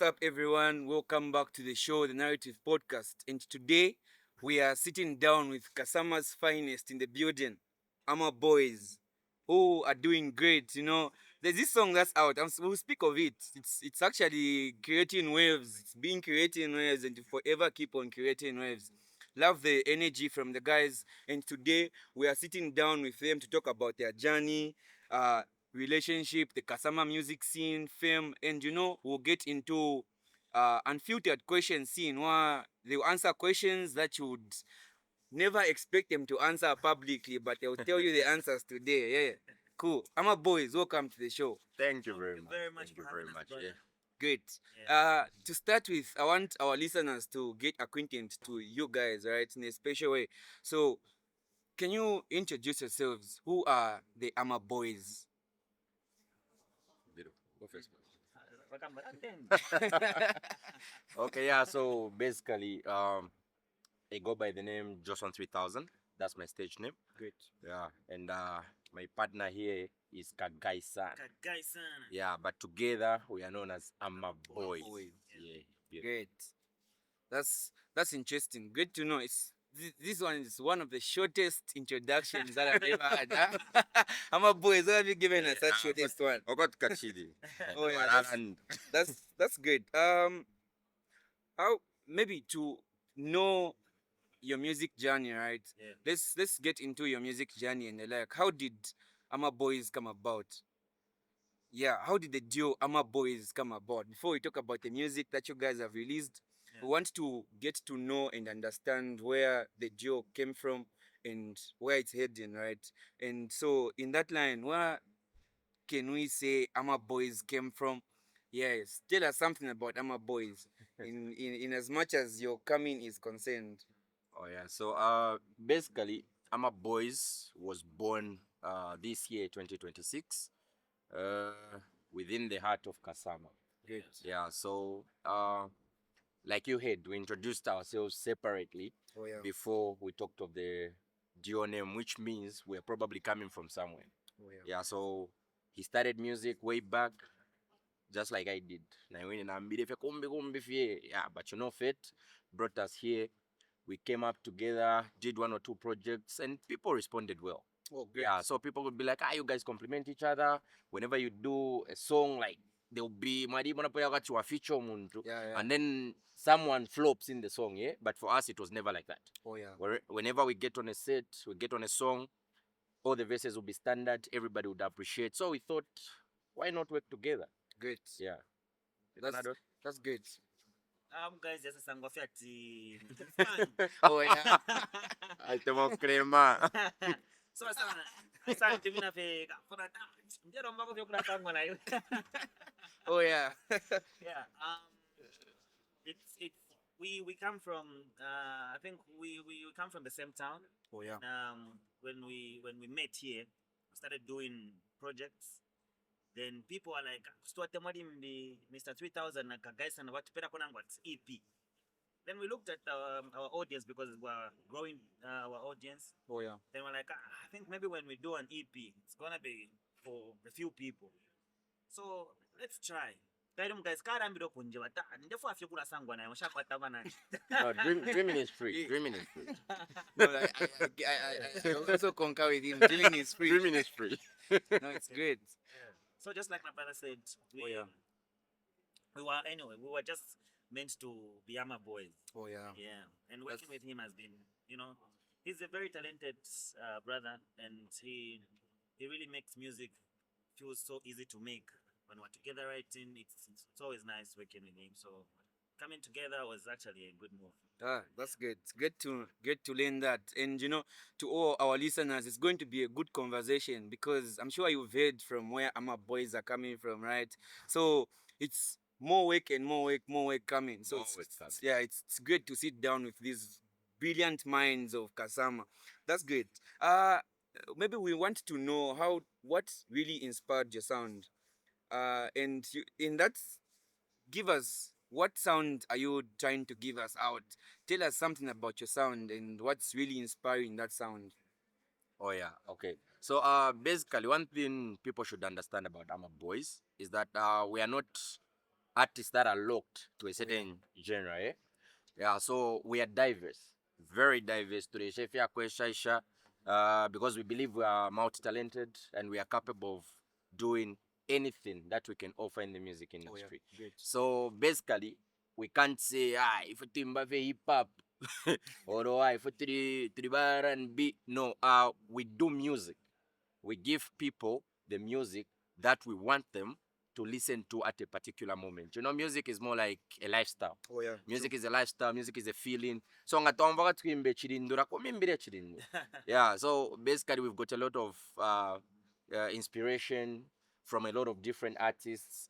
up, everyone? Welcome back to the show, the Narrative Podcast. And today we are sitting down with Kasama's finest in the building, Ama Boys, who are doing great. There's this song that's out. We'll speak of it. It's actually creating waves. It's been creating waves, and to forever keep on creating waves. Love the energy from the guys. And today we are sitting down with them to talk about their journey. Uh, Relationship, the Kasama music scene, fame, and we'll get into unfiltered question scene where they'll answer questions that you would never expect them to answer publicly, but they'll tell you the answers today. Yeah, cool. Ama Boys, welcome to the show. Thank you very Thank you much. very much Thank you for very having us, much. brother. Yeah. Great. Yeah. To start with, I want our listeners to get acquainted to you guys, right, in a special way. So, can you introduce yourselves? Who are the Ama Boys? Beautiful. Go first. Welcome back then. Okay, yeah. So basically, I go by the name Johnson 3000. That's my stage name. Great. Yeah, and my partner here is Kagai-san. Kagaisana. Yeah, but together we are known as Ama Boys. Boys. Yeah. Beautiful. Great. That's interesting. Great to know. This one is one of the shortest introductions that I've ever had. Huh? Ama Boys, what have you given us? That shortest one. I got Kachidi. Oh yeah, that's great. How maybe to know your music journey, right? Yeah. Let's get into your music journey and like how did Ama Boys come about? Yeah, how did the duo Ama Boys come about? Before we talk about the music that you guys have released, we Yeah. want to get to know and understand where the duo came from and where it's heading, right? And so in that line, where can we say Ama Boys came from? Yes, tell us something about Ama Boys in as much as your coming is concerned. Oh yeah. So basically, Ama Boys was born this year 2026 within the heart of Kasama. Great. Yeah. So like you heard, we introduced ourselves separately Oh yeah. before we talked of the duo name, which means we're probably coming from somewhere. Oh yeah. Yeah. So he started music way back, just like I did. Yeah, but fate brought us here. We came up together, did one or two projects, and people responded well. Oh great. Yeah, so people would be like, you guys complement each other. Whenever you do a song, like there'll be feature muntu, Yeah, yeah. and then someone flops in the song, yeah. But for us, it was never like that. Oh yeah. Whenever we get on a set, we get on a song, all the verses will be standard. Everybody would appreciate. So we thought, why not work together? Great. Yeah. That's that's great. Guys, just a sangwa fiati. Oh yeah. Altemo crema. So sana. Sana tivina fe kafuna ta. Ndero mbako vyo kuna tangwa na yo. Oh yeah. Yeah. It's we come from I think we come from the same town. Oh yeah. When we met here, we started doing projects. Then people are like, "Stuart Madi, Mr. 3000 na guys and what pera kona what's EP." Then we looked at our audience because we're growing our audience. Oh yeah. Then we're like, I think maybe when we do an EP, it's gonna be for a few people. So let's try. Guys, karambiro kunje wata ndefu afye kula sangwa nayo shakwata bana. No, dreaming is free. Dreaming is free. No, I also concur with him. Dreaming is free. Dreaming is free. No, it's great. So just like my brother said, Oh, yeah. we were just meant to be Ama Boys. Oh yeah. Yeah, and working with him has been, he's a very talented brother, and he really makes music feel so easy to make. When we're together writing, it's always nice working with him. So coming together was actually a good move. That's good. It's great to learn that. And to all our listeners, it's going to be a good conversation because I'm sure you've heard from where Ama Boys are coming from, right? So it's more work and more work coming. So More work coming. yeah, it's great to sit down with these brilliant minds of Kasama. That's great. Maybe we want to know what really inspired your sound. And in that, give us what sound are you trying to give us out? Tell us something about your sound and what's really inspiring that sound. Oh yeah, okay. So basically one thing people should understand about Ama Boys is that we are not artists that are locked to a certain genre. Yeah, so we are diverse, very diverse today. Shefia Kweshaisha, because we believe we are multi-talented and we are capable of doing anything that we can offer in the music industry. Great. So basically, we can't say, if we timba hip hop or if we R&B. No, we do music. We give people the music that we want them to listen to at a particular moment. You know, music is more like a lifestyle. Oh yeah. Music is a lifestyle, music is a feeling. So ngatomba twimbe chirindura kumimbire chirindu. Yeah, so basically we've got a lot of inspiration from a lot of different artists.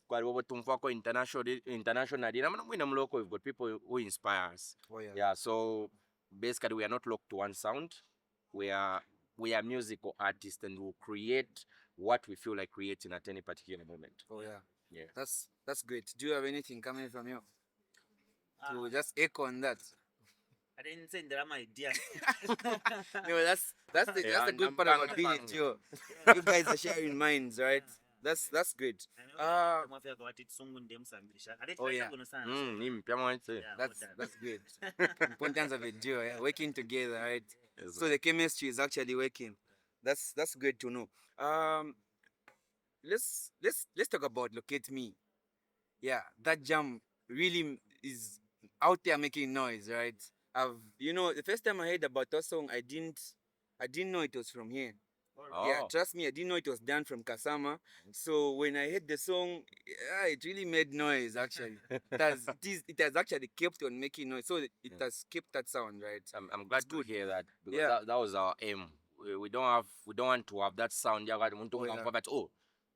Kwaliwo tumfako internationally. Na local, we've got people who inspire us. Oh yeah. Yeah, so basically we are not locked to one sound. We are musical artists and we'll create what we feel like creating at any particular moment. Oh yeah. Yeah. That's great. Do you have anything coming from you to Ah, just echo on that? I didn't say there are my idea. No, that's the Yeah, good part I'm about being bang. it too. You guys are sharing minds, right? That's great. Uh, oh, yeah. Nimpya mwanze. That's great. Importance of a duo, yeah, working together, right? Yes, So the chemistry is actually working. That's great to know. Um, let's talk about Locate Me. Yeah, that jam really is out there making noise, right? The first time I heard about that song, I didn't know it was from here. Yeah, Oh. trust me, I didn't know it was done from Kasama. So when I heard the song, yeah, it really made noise. Actually, it has actually kept on making noise. So it has kept that sound, right? I'm glad It's to good. hear that because Yeah. that was our aim. We don't want to have that sound. Yeah, Oh, yeah. but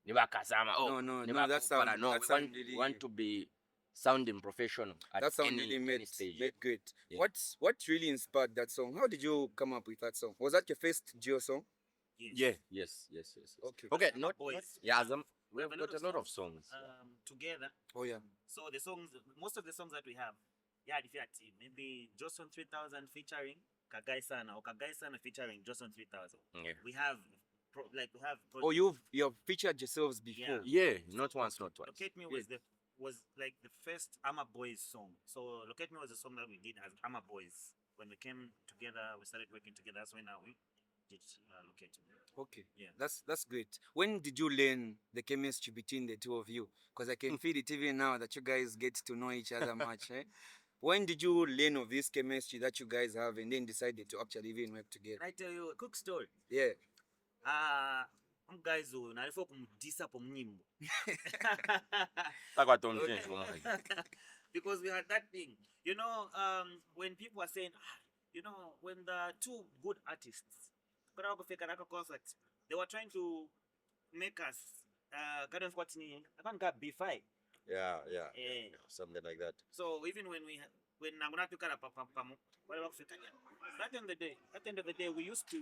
niba kasama. No, that sound, No, that we sound want, really, we want to be sounding professional at that sound any, really any stage. made great. Yeah. What really inspired that song? How did you come up with that song? Was that your first Geo song? Yes. Okay. Okay, Ama not Boyz. yeah, We we've got a lot of songs. Together. Oh yeah. So the songs, most of the songs that we have, yeah, the fact, maybe Johnson 3000 featuring Kagai Sana or Kagai Sana featuring Johnson 3000. Yeah. We have, Oh, you've featured yourselves before. Yeah, not once, not twice. Locate Me was like the first Ama Boyz song. So Locate Me was a song that we did as Ama Boyz. When we came together, we started working together. That's when we did Locate Me. Okay. Yeah. That's great. When did you learn the chemistry between the two of you? Because I can feel it even now that you guys get to know each other much. Eh? When did you learn of this chemistry that you guys have and then decided to actually even work together? Can I tell you a quick story? Yeah. Guys, nalifo kumdisa po mnyimbo. Because we had that thing. When people are saying, when the two good artists, they were trying to make us, B5. Yeah. Eh. Something like that. So even when Nanguna took at at the end of the day, we used to,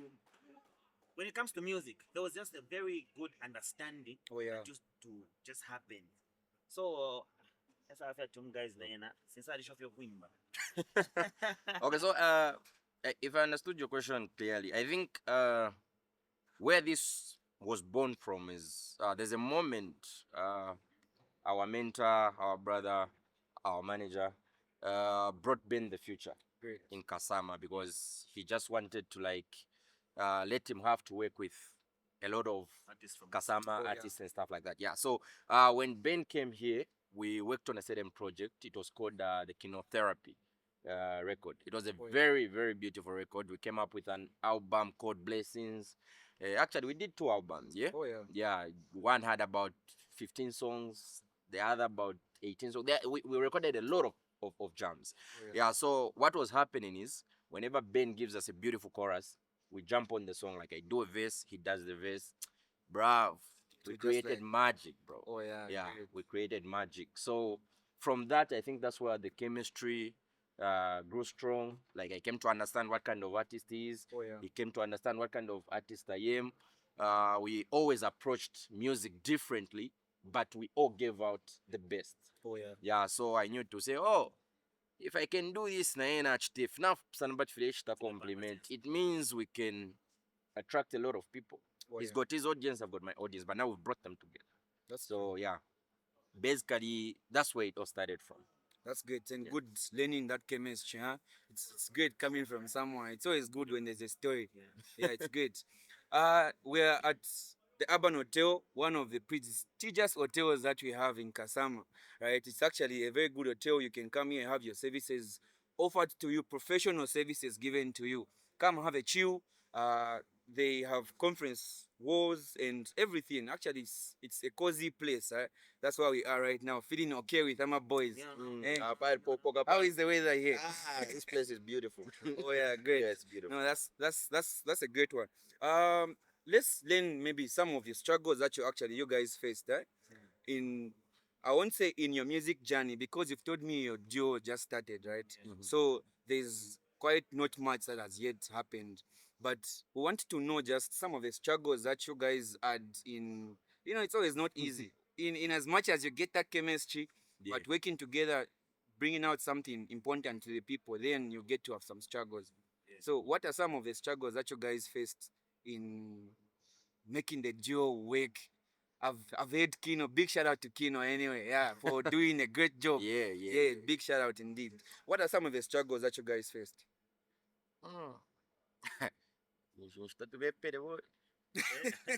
when it comes to music, there was just a very good understanding Oh yeah. that used to just happen. So, that's how I felt to you guys, since I shot your wimba. Okay, so if I understood your question clearly, I think where this was born from is there's a moment our mentor, our brother, our manager brought Ben the Future Great. in Kasama because he just wanted to let him have to work with a lot of Artists from Kasama Oh, yeah. artists and stuff like that. Yeah. So when Ben came here, we worked on a certain project. It was called the Chemotherapy record. It was a Oh, yeah. very, very beautiful record. We came up with an album called Blessings. Actually, we did two albums. Yeah. Oh yeah. Yeah. One had about 15 songs. The other about 18 songs. We recorded a lot of jams. Oh, yeah. Yeah. So what was happening is whenever Ben gives us a beautiful chorus, we jump on the song. Like I do a verse, he does the verse. Bruv, we To just created magic, bro. Oh yeah. Yeah, Great. we created magic. So from that, I think that's where the chemistry grew strong. Like I came to understand what kind of artist he is. Oh yeah. He came to understand what kind of artist I am. We always approached music differently, but we all gave out the best. Oh yeah. Yeah, so I knew to say, oh, if I can do this na yena chitif na somebody fresh to compliment, it means we can attract a lot of people. Oh, He's yeah. got his audience, I've got my audience, but now we've brought them together. That's So yeah. basically that's where it all started from. That's great and Yeah. good learning that chemistry, huh? It's great coming from someone. It's always good when there's a story. Yeah, it's great. We're at the Urban Hotel, one of the prestigious hotels that we have in Kasama, right? It's actually a very good hotel. You can come here and have your services offered to you, professional services given to you. Come have a chill. Uh, they have conference walls and everything. Actually, it's a cozy place. Right? That's where we are right now, feeling okay with Ama Boys. Yeah. Eh, Poga how is the weather here? this place is beautiful. Oh yeah, great. Yeah, it's beautiful. No, that's a great one. Let's learn maybe some of the struggles that you guys faced, in I won't say in your music journey because you've told me your duo just started, right? So there's quite not much that has yet happened. But we want to know just some of the struggles that you guys had in it's always not easy. In as much as you get that chemistry, Yeah. but working together, bringing out something important to the people, then you get to have some struggles. So what are some of the struggles that you guys faced in making the duo work? I've heard Kino. Big shout out to Kino anyway, yeah, for doing a great job. Yeah, yeah. Yeah, big shout out indeed. What are some of the struggles that you guys faced? Mm. Está tudo bem, boy.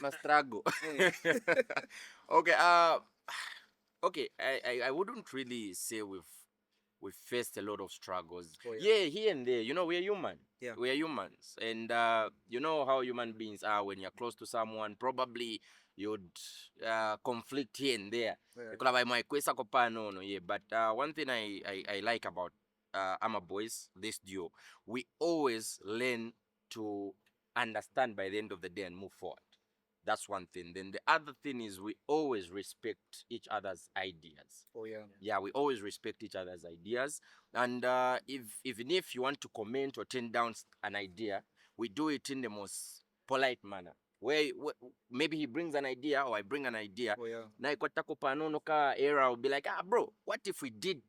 My struggle. Okay, okay, I wouldn't really say we've faced a lot of struggles. Oh, yeah. Here and there. You know, we're human. Yeah. We're humans. And you know how human beings are when you're close to someone, probably you'd conflict here and there. Yeah. Because my kwesa ko pa no, yeah. But one thing I like about Ama Boys, this duo, we always learn to understand by the end of the day and move forward. That's one thing. Then the other thing is we always respect each other's ideas. Oh yeah. Yeah, we always respect each other's ideas. And even if you want to comment or turn down an idea, we do it in the most polite manner. Where maybe he brings an idea or I bring an idea. Oh yeah. Na ikotako panono ka era will be like, bro, what if we did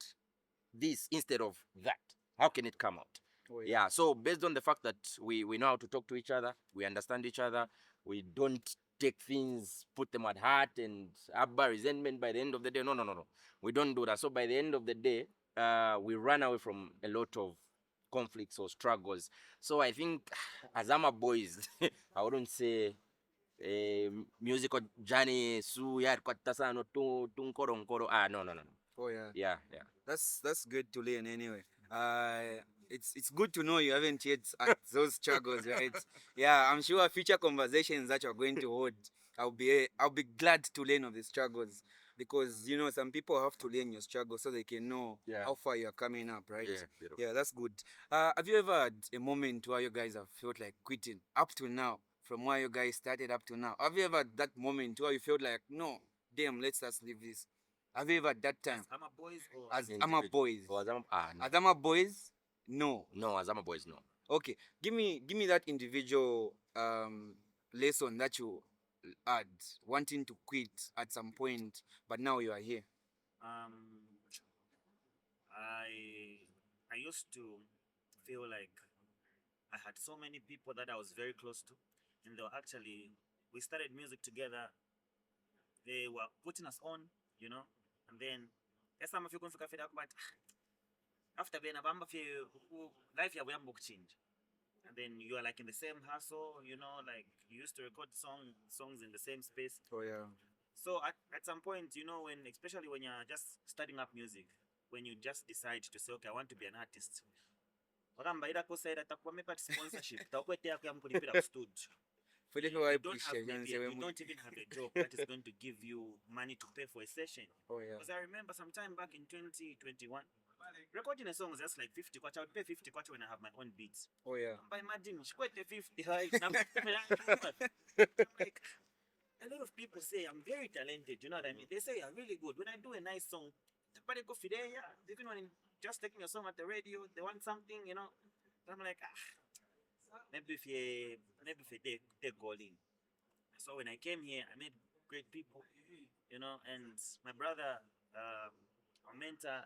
this instead of that? How can it come out? Oh Yeah, so based on the fact that we know how to talk to each other, we understand each other, we don't take things, put them at heart and have resentment by the end of the day. No, no, no, no. We don't do that. So by the end of the day, we run away from a lot of conflicts or struggles. So I think as Ama Boys, I wouldn't say musical journey su yar kwatasa no nkoro nkoro. No, no, no, no. Oh yeah. Yeah, yeah. That's good to learn anyway. It's good to know you haven't yet had those struggles, right? Yeah, I'm sure future conversations that you're going to hold, I'll be glad to learn of the struggles because some people have to learn your struggles so they can know how far you're coming up, right? Yeah, beautiful. Yeah, that's good. Have you ever had a moment where you guys have felt like quitting up to now, from where you guys started up to now? Have you ever had that moment where you felt like, no, damn, let's just leave this? Have you ever had that time? Ama Boys or As Ama Boys. Or no. As Ama Boys? No. No, as Ama Boys, no. Okay. Give me that individual lesson that you had wanting to quit at some point, but now you are here. I used to feel like I had so many people that I was very close to, and they were actually we started music together. They were putting us on, and then that's some of you confika fed up, but after being a bamba life ya wiyamba change. And then you are like in the same hustle, like you used to record songs in the same space. Oh yeah. So at some point, especially when you're just starting up music, when you just decide to say, okay, I want to be an artist. Wakamba ida kosa ida takuwa mepa sponsorship. Takwete ya kulipira ku studio. You don't even have a job that is going to give you money to pay for a session. Oh yeah. Because I remember sometime back in 2021, recording a song was just like 50 kwacha. I would pay 50 kwacha when I have my own beats. Oh yeah. But imagine, like, a lot of people say I'm very talented, you know what I mean? They say I'm really good. When I do a nice song, everybody go for there, even when just taking your song at the radio, they want something, I'm like, maybe if you take calling. So when I came here, I met great people, and my brother, our mentor,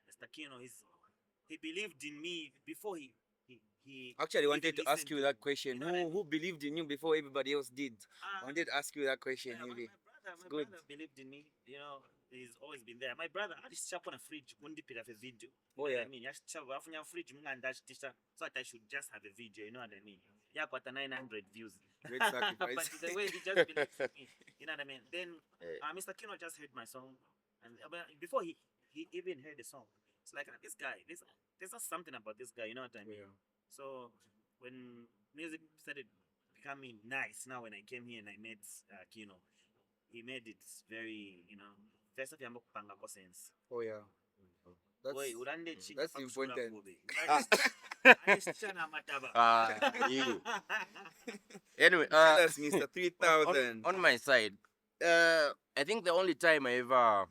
Mr. Kino, he believed in me before he actually wanted to ask you that question. You know Who believed in you before everybody else did? I wanted to ask you that question. my Maybe. brother believed in me, he's always been there. My brother, I just on a fridge, wouldn't dip it have a video. Oh, You know yeah. what I mean? I have a fridge, and dash so that I should just have a video, you know what I mean? Yeah, got a 900 views. Great But sacrifice. the way he just believes in me, you know what I mean? Then Eh, Mr. Kino just heard my song, and before he even heard the song, it's like this guy, there's just something about this guy, you know what I mean? Yeah. So when music started becoming nice, now when I came here and I met Kino, he made it very, you know, first of all, kupanga ko sense. Oh yeah. That's Boy, urande chinga that's pakushula important. kube. Ah. Anishana mataba. You. Anyway, Tell us, Mr. on, 3000. on my side, I think the only time I ever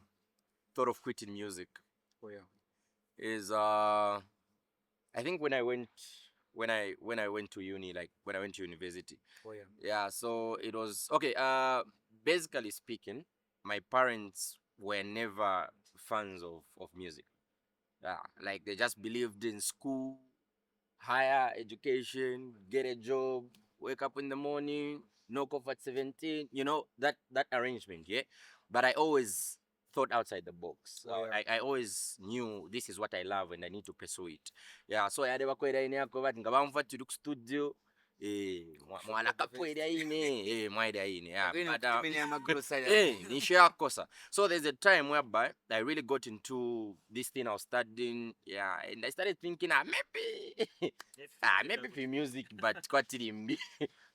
thought of quitting music Oh yeah. is I think when I went to uni, like when I went to university. Oh yeah. Yeah, so it was okay. Basically speaking, my parents were never fans of music. Yeah, like they just believed in school, higher education, get a job, wake up in the morning, knock off at 17. You know that arrangement, yeah. But I always thought outside the box. Oh, yeah. I always knew this is what I love and I need to pursue it. Yeah, so I never quit any bati ngabamfa to look studio. Mwala kapwede ine mwaide ine yeah Going but to many amagrosa. nishakosa. So there's a time whereby I really got into this thing I was studying, yeah, and I started thinking, maybe maybe for music, but kwa tirimbi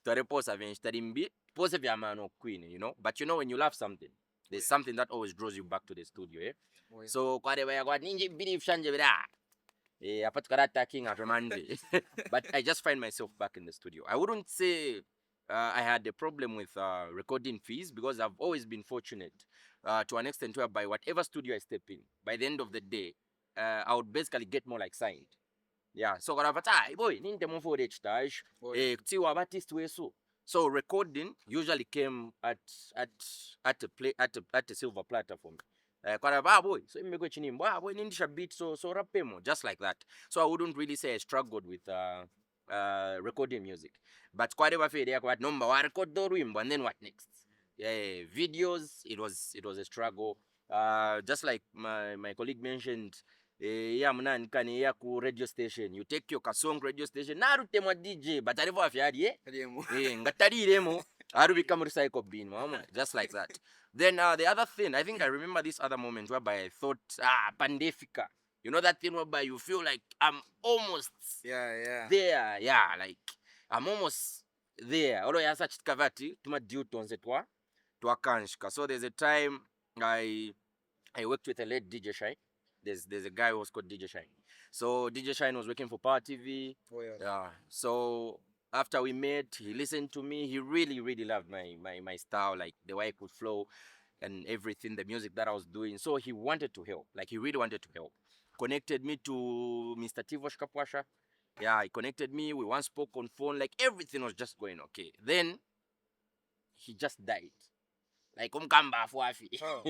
twareposa venye tarimbi pose vya mano queen, you know. But you know when you love something, there's something that always draws you back to the studio, eh? Oh, yeah. So kwa deba ya kwa ninji believe shanje bida apart karata king after Monday. But I just find myself back in the studio. I wouldn't say I had a problem with recording fees because I've always been fortunate to an extent whereby whatever studio I step in, by the end of the day, I would basically get more like signed. Yeah, so boy, ninte mo for stage. Oh, yeah. Tiwa artist weso. So recording usually came at at a silver platter for me. Boy, so imego chini boy nindisha beat so rapemo just like that. So I wouldn't really say I struggled with recording music. But kwa deba fede kwa number wa record do wimbo and then what next? Yeah, videos it was a struggle. Just like my colleague mentioned, ya mnanikani ya ku radio station, you take your song radio station narutemwa DJ but alivo afyadi Kaliemu. ngataliremo aru become recycle bin mama just like that. Then the other thing, I think I remember this other moment whereby I thought pandefika, you know that thing whereby you feel like I'm almost Yeah. there, yeah, like I'm almost there olo yasa chitkavati tuma due tonze twa kanshka. So there's a time I worked with a late DJ Shine. There's a guy who was called DJ Shine. So DJ Shine was working for Power TV. Oh yeah. Yeah. So after we met, he listened to me. He really loved my style, like the way I could flow and everything, the music that I was doing. So he wanted to help. Like he really wanted to help. Connected me to Mr. Tivosh Kapwasha. Yeah, he connected me. We once spoke on phone. Like everything was just going okay. Then he just died. Like umkamba afuafi. Oh.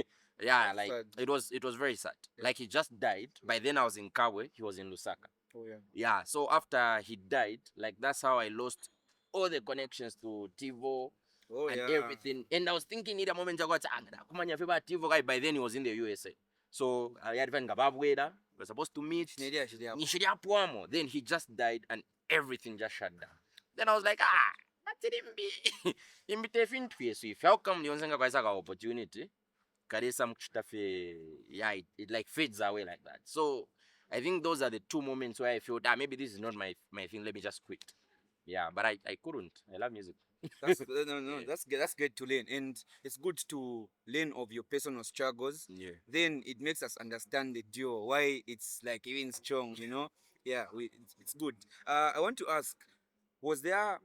Yeah, That's like sad. it was very sad. Like he just died. By then I was in Kawe, he was in Lusaka. Oh yeah. Yeah, so after he died, like that's how I lost all the connections to Tivo Oh and yeah. everything. And I was thinking in a moment kumanya feba Tivo guy. By then he was in the USA. So I had been Gababweda. We were supposed to meet. Shidia. Then he just died and everything just shut down. Then I was like, that's it. If how come you don't have opportunity? Some stuff, yeah, it like fades away like that. So I think those are the two moments where I felt maybe this is not my thing. Let me just quit. Yeah, but I couldn't. I love music. That's no. Yeah. That's good to learn, and it's good to learn of your personal struggles. Yeah. Then it makes us understand the duo, why it's like even strong. You know. Yeah, it's good. I want to ask, was there,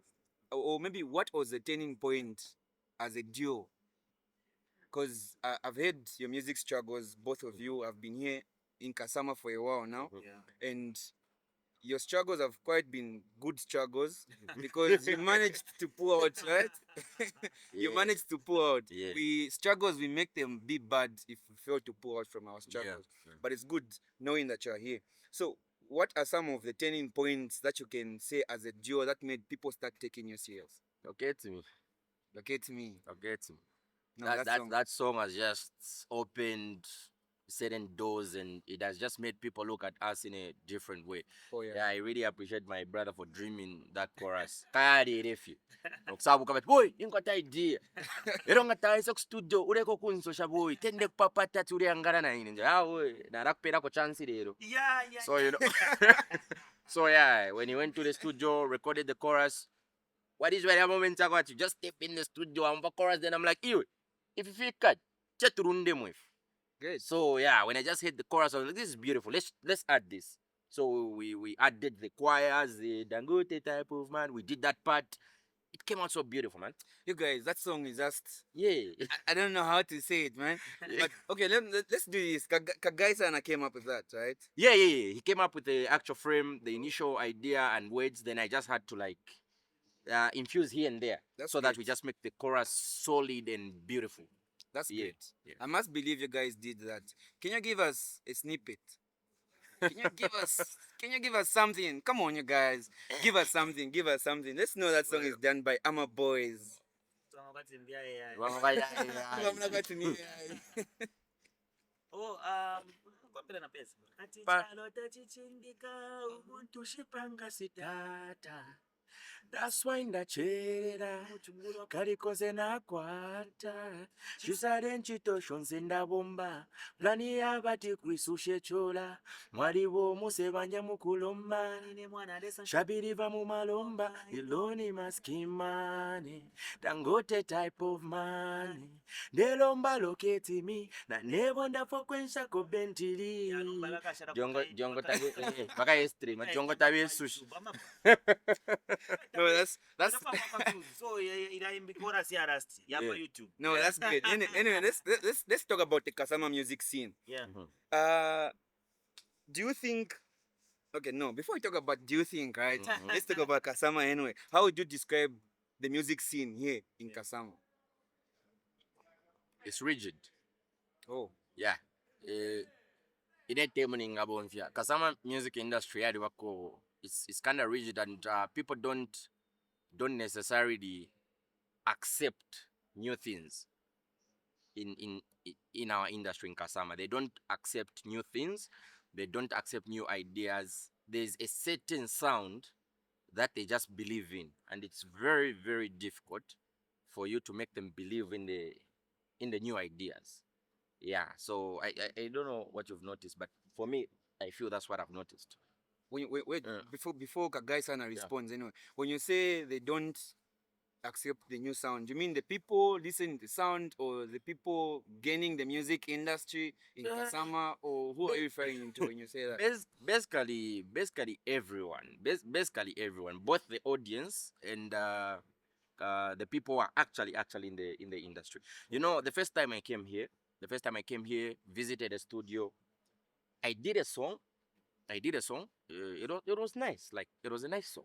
or maybe what was the turning point as a duo? Because I've heard your music struggles. Both of you have been here in Kasama for a while now, Yeah. and your struggles have quite been good struggles because you managed to pull out, right? You Yeah. managed to pull out. Yeah. We make them be bad if we fail to pull out from our struggles. Yeah. But it's good knowing that you're here. So, what are some of the turning points that you can say as a duo that made people start taking you serious? Okay to me. Okay, to me. Okay to me. No, that that that song. that song has just opened certain doors, and it has just made people look at us in a different way. Oh yeah. Yeah, I really appreciate my brother for dreaming that chorus. Kayali refi. Okusabuka bati boy ingata idea. Era ngataisa ku studio uleko kunsosha boy tende kupapata tuli angala na ine. Ah boy narakupera ko chance lero. Yeah. So you know. So yeah, when he went to the studio, recorded the chorus, what is where moment I got you just step in the studio and the chorus, then I'm like, ew, if you feel cut, just run them with. Good. So yeah, when I just hit the chorus, I was like, this is beautiful. Let's add this. So we added the choirs, the Dangote type of man. We did that part. It came out so beautiful, man. You guys, that song is just. Yeah. I don't know how to say it, man. But okay, let's do this. Kagaisana came up with that, right? Yeah. He came up with the actual frame, the initial idea and words. Then I just had to like infuse here and there, That's so that great. we just make the chorus solid and beautiful. That's Yeah, great. yeah. I must believe you guys did that. Can you give us a snippet? Can you give us something? Come on, you guys. Give us something. Give us something. Let's know that song is done by Ama Boyz. Oh, kwambira na pesa. Ati Pa- chalo tachichindika umuntu shipanga Sitata. That's why ndachera kalikoze nakwata chisale nchitosho nze ndabomba plani yabati kwisushe chola mwaliwo musebanja mukulomba nine mwana desa shabiriva mu malomba iloni maskimani Dangote type of money nelomba loketi mi na nebonda fokwensa ko bentili jongo tabe baka stream jongo tabe sushi. No, that's so iraimbi chorus ya rust ya Yeah. YouTube. no, that's good. Anyway, let's talk about the Kasama music scene. Yeah. Uh, do you think? Okay, no. Before we talk about do you think, right? Let's talk about Kasama anyway. How would you describe the music scene here in Kasama? It's rigid. Oh, Yeah. Inetemuning abonfia. Kasama music industry yadi wako it's kind of rigid, and people don't necessarily accept new things in our industry in Kasama. They don't accept new things. They don't accept new ideas. There's a certain sound that they just believe in, and it's very very difficult for you to make them believe in the new ideas. Yeah, so I don't know what you've noticed, but for me, I feel that's what I've noticed. wait. Yeah. Before Kagaisana responds anyway. When you say they don't accept the new sound, you mean the people listening to the sound, or the people gaining the music industry in Kasama, or who are you referring to when you say that? Basically everyone. Basically everyone, both the audience and the people who are actually in the industry. You know, the first time I came here, visited a studio, I did a song. It was nice. Like it was a nice song.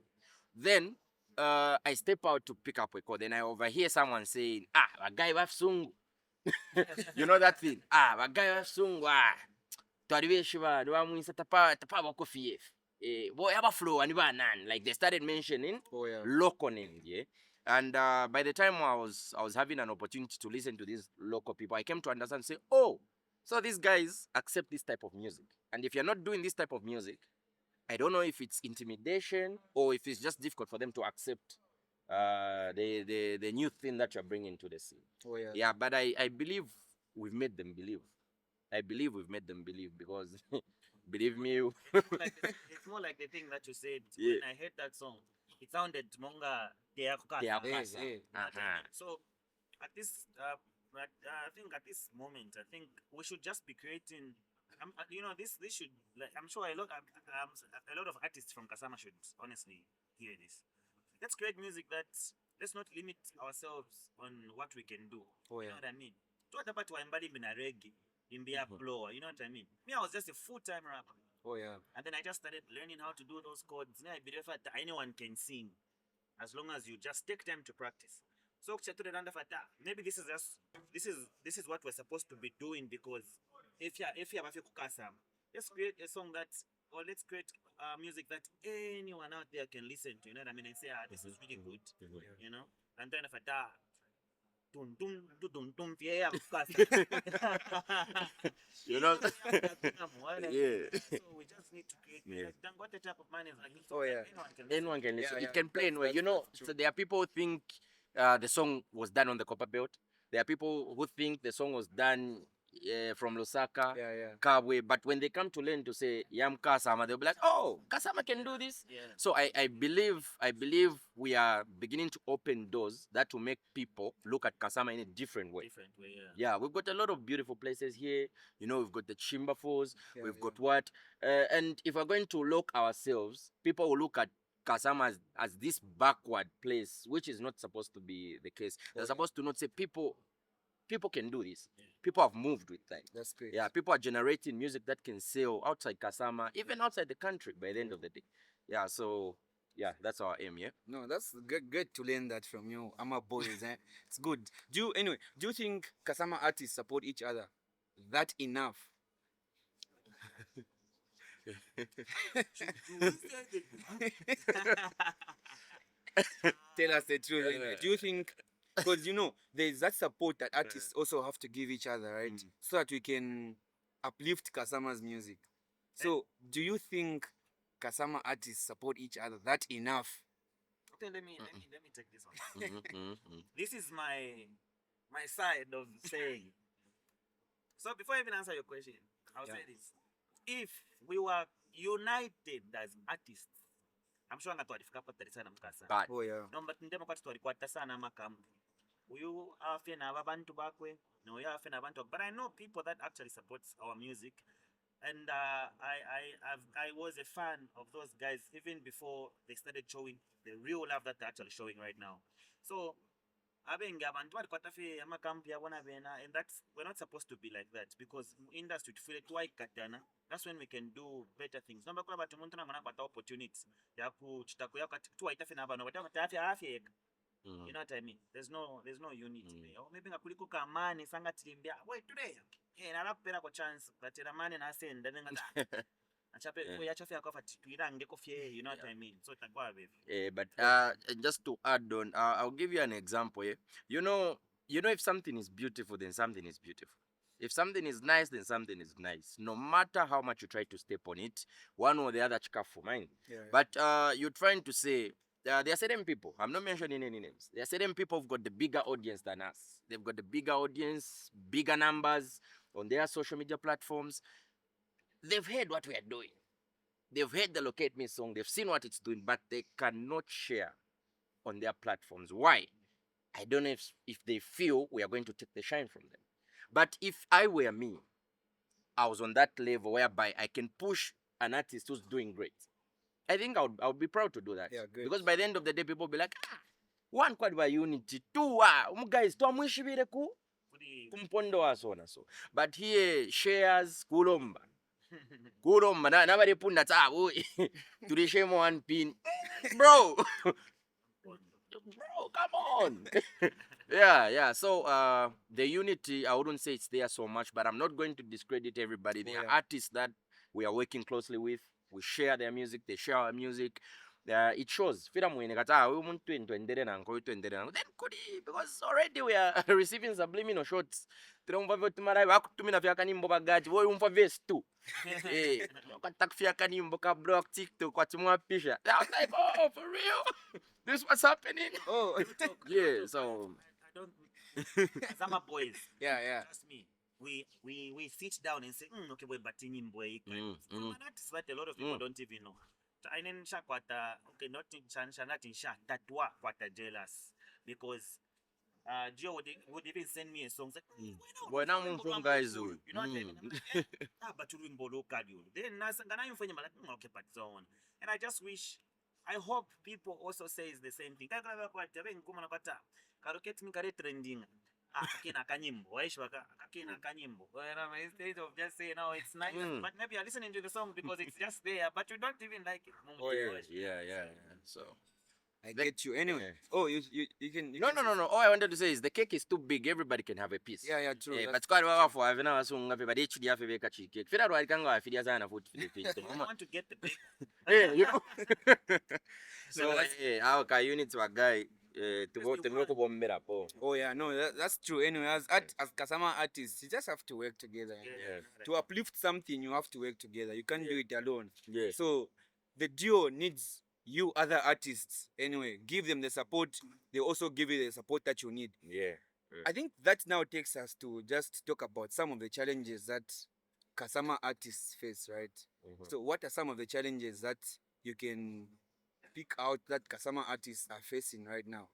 Then I step out to pick up a call. Then I overhear someone saying, "Ah, a guy have sung." You know that thing? Ah, a guy have sung. Ah, twalibeshiba niwamwisa tapa bakofi yef. Boy aba flow and nan. Like they started mentioning Oh yeah. local names, yeah. And by the time I was having an opportunity to listen to these local people, I came to understand, say, oh, so these guys accept this type of music. And if you're not doing this type of music, I don't know if it's intimidation or if it's just difficult for them to accept the new thing that you're bringing to the scene. Oh yeah. Yeah, but I believe we've made them believe. I believe we've made them believe because, believe me, It's more like the thing that you said. Yeah. When I heard that song, it sounded monga they are Yes, passing. yeah. So at this, I think at this moment, I think we should just be creating. This should, like, I'm sure a lot of artists from Kasama should honestly hear this. Let's create music that, let's not limit ourselves on what we can do. Oh You yeah. know what I mean? Tuwatapa tuwaimba in a reggae, in a blower. You know what I mean? Me, I was just a full-time rapper. Oh yeah. And then I just started learning how to do those chords. Now I believe that anyone can sing, as long as you just take time to practice. So maybe this is what we're supposed to be doing, because if you have a kukasam, let's create a song that, or let's create music that anyone out there can listen to. You know what I mean? And say, this is really good. You know, and then dun dun dun dun dun yeah, You know? Yeah. So we just need to create. Yeah. Like, then what the type of money is like? So Oh, yeah. anyone can. Listen. Anyone can listen. Yeah, It can play that's- anywhere. You know, that's true. so there are people who think the song was done on the Copper Belt. There are people who think the song was done from Lusaka, Yeah, yeah. Kabwe. But when they come to learn to say Yam Kasama, they'll be like, oh, Kasama can do this. Yeah. So I believe we are beginning to open doors that will make people look at Kasama in a different way. Different way. Yeah. Yeah, we've got a lot of beautiful places here. You know, we've got the Chimba Falls, Yeah, we've yeah. got what? And if we're going to look ourselves, people will look at Kasama as this backward place, which is not supposed to be the case. They're yeah. supposed to not say people can do this. Yeah. People have moved with time. That's great. Yeah, people are generating music that can sell outside Kasama, even outside the country by the end of the day. Yeah, so yeah, that's our aim, yeah. No, that's good to learn that from you, Ama Boys. It's good. Do you think Kasama artists support each other that enough? Tell us the truth. Anyway. Do you think, because there's that support that artists also have to give each other, right? So that we can uplift Kasama's music. So, do you think Kasama artists support each other that enough? Okay, let me take this one. This is my side of saying. So before I even answer your question, I'll say this: if we were united as artists, I'm sure ngatwarifika patari sana mkasa. But Oh yeah. Nomba ndema kwati twarikwata sana makambu. Uyu afe na abantu bakwe, no uyu afe na abantu. But I know people that actually supports our music, and I was a fan of those guys even before they started showing the real love that they're actually showing right now. So abenga abantu barikwata fe amakambu yabona bena, and that's, we're not supposed to be like that, because industry tufile twaikatana. That's when we can do better things. Nomba kula batu muntu nangona kwata opportunities ya kuchitaku ya kati tuwaita fe na abantu batafi afye. You know what I mean? There's no unity. Or maybe ngakuliko kamani sanga tilimbia. Wait today. Nalakupera kwa chance but mane na send then ngata. Achape yachafe akafa tuirange kofie, you know what I mean? So takwa baby. but just to add on, I'll give you an example. Yeah? You know, if something is beautiful, then something is beautiful. If something is nice, then something is nice. No matter how much you try to step on it, one or the other chikafu mine. Yeah. But you're trying to say there are certain people, I'm not mentioning any names. There are certain people who've got the bigger audience than us. They've got the bigger audience, bigger numbers on their social media platforms. They've heard what we are doing. They've heard the Locate Me song. They've seen what it's doing, but they cannot share on their platforms. Why? I don't know if they feel we are going to take the shine from them. But if I were me, I was on that level whereby I can push an artist who's doing great. I think I would be proud to do that. Yeah, good. Because by the end of the day, people will be like, one quad by unity, two, guys, to ku kumpondo wasona so. But here, shares, kulomba. Kulomba, na bari punda tabu, tulishemo one pin. Bro, come on. Yeah. So the unity, I wouldn't say it's there so much, but I'm not going to discredit everybody. There are artists that we are working closely with. We share their music, they share our music. It shows. Then could because already we are receiving subliminal shots. TikTok, I was like, oh, for real? This what's happening? Oh. Yeah, so I don't Ama Boys. Yeah. Trust me. We sit down and say, okay, we're batting in boy. That's what a lot of people don't even know. I didn't shak kwata, okay, not in shan, tatwa kwata jealous. Because Gio would even send me a song. Like, boy, now I'm from guys. you know what I mean? But you local. Then Nasangana you find like, okay, but so on. And I just wish, I hope people also says the same thing. Karoketi mikare trending. Akina kanyimbo. Akina kanyimbo. Instead of just saying, no, it's nice. But maybe you're listening to the song because it's just there, but you don't even like it. Oh yeah. So I get you. Anyway. Yeah. Oh, you can. no. All I wanted to say is the cake is too big. Everybody can have a piece. Yeah, true. But quite well for having our song. Everybody should have a catchy cake. Figure out I can go. I feel as food. I want to get the big. Yeah, you know. So our unit to a guy. tinokubombera po. Oh yeah, no, that's true. Anyway, as Kasama artists, you just have to work together. Yes. To uplift something, you have to work together. You can't do it alone. Yes. So the duo needs you other artists. Anyway, give them the support. They also give you the support that you need. Yeah. I think that now takes us to just talk about some of the challenges that Kasama artists face, right? Mhm. So what are some of the challenges that you can pick out that Kasama artists are facing right now?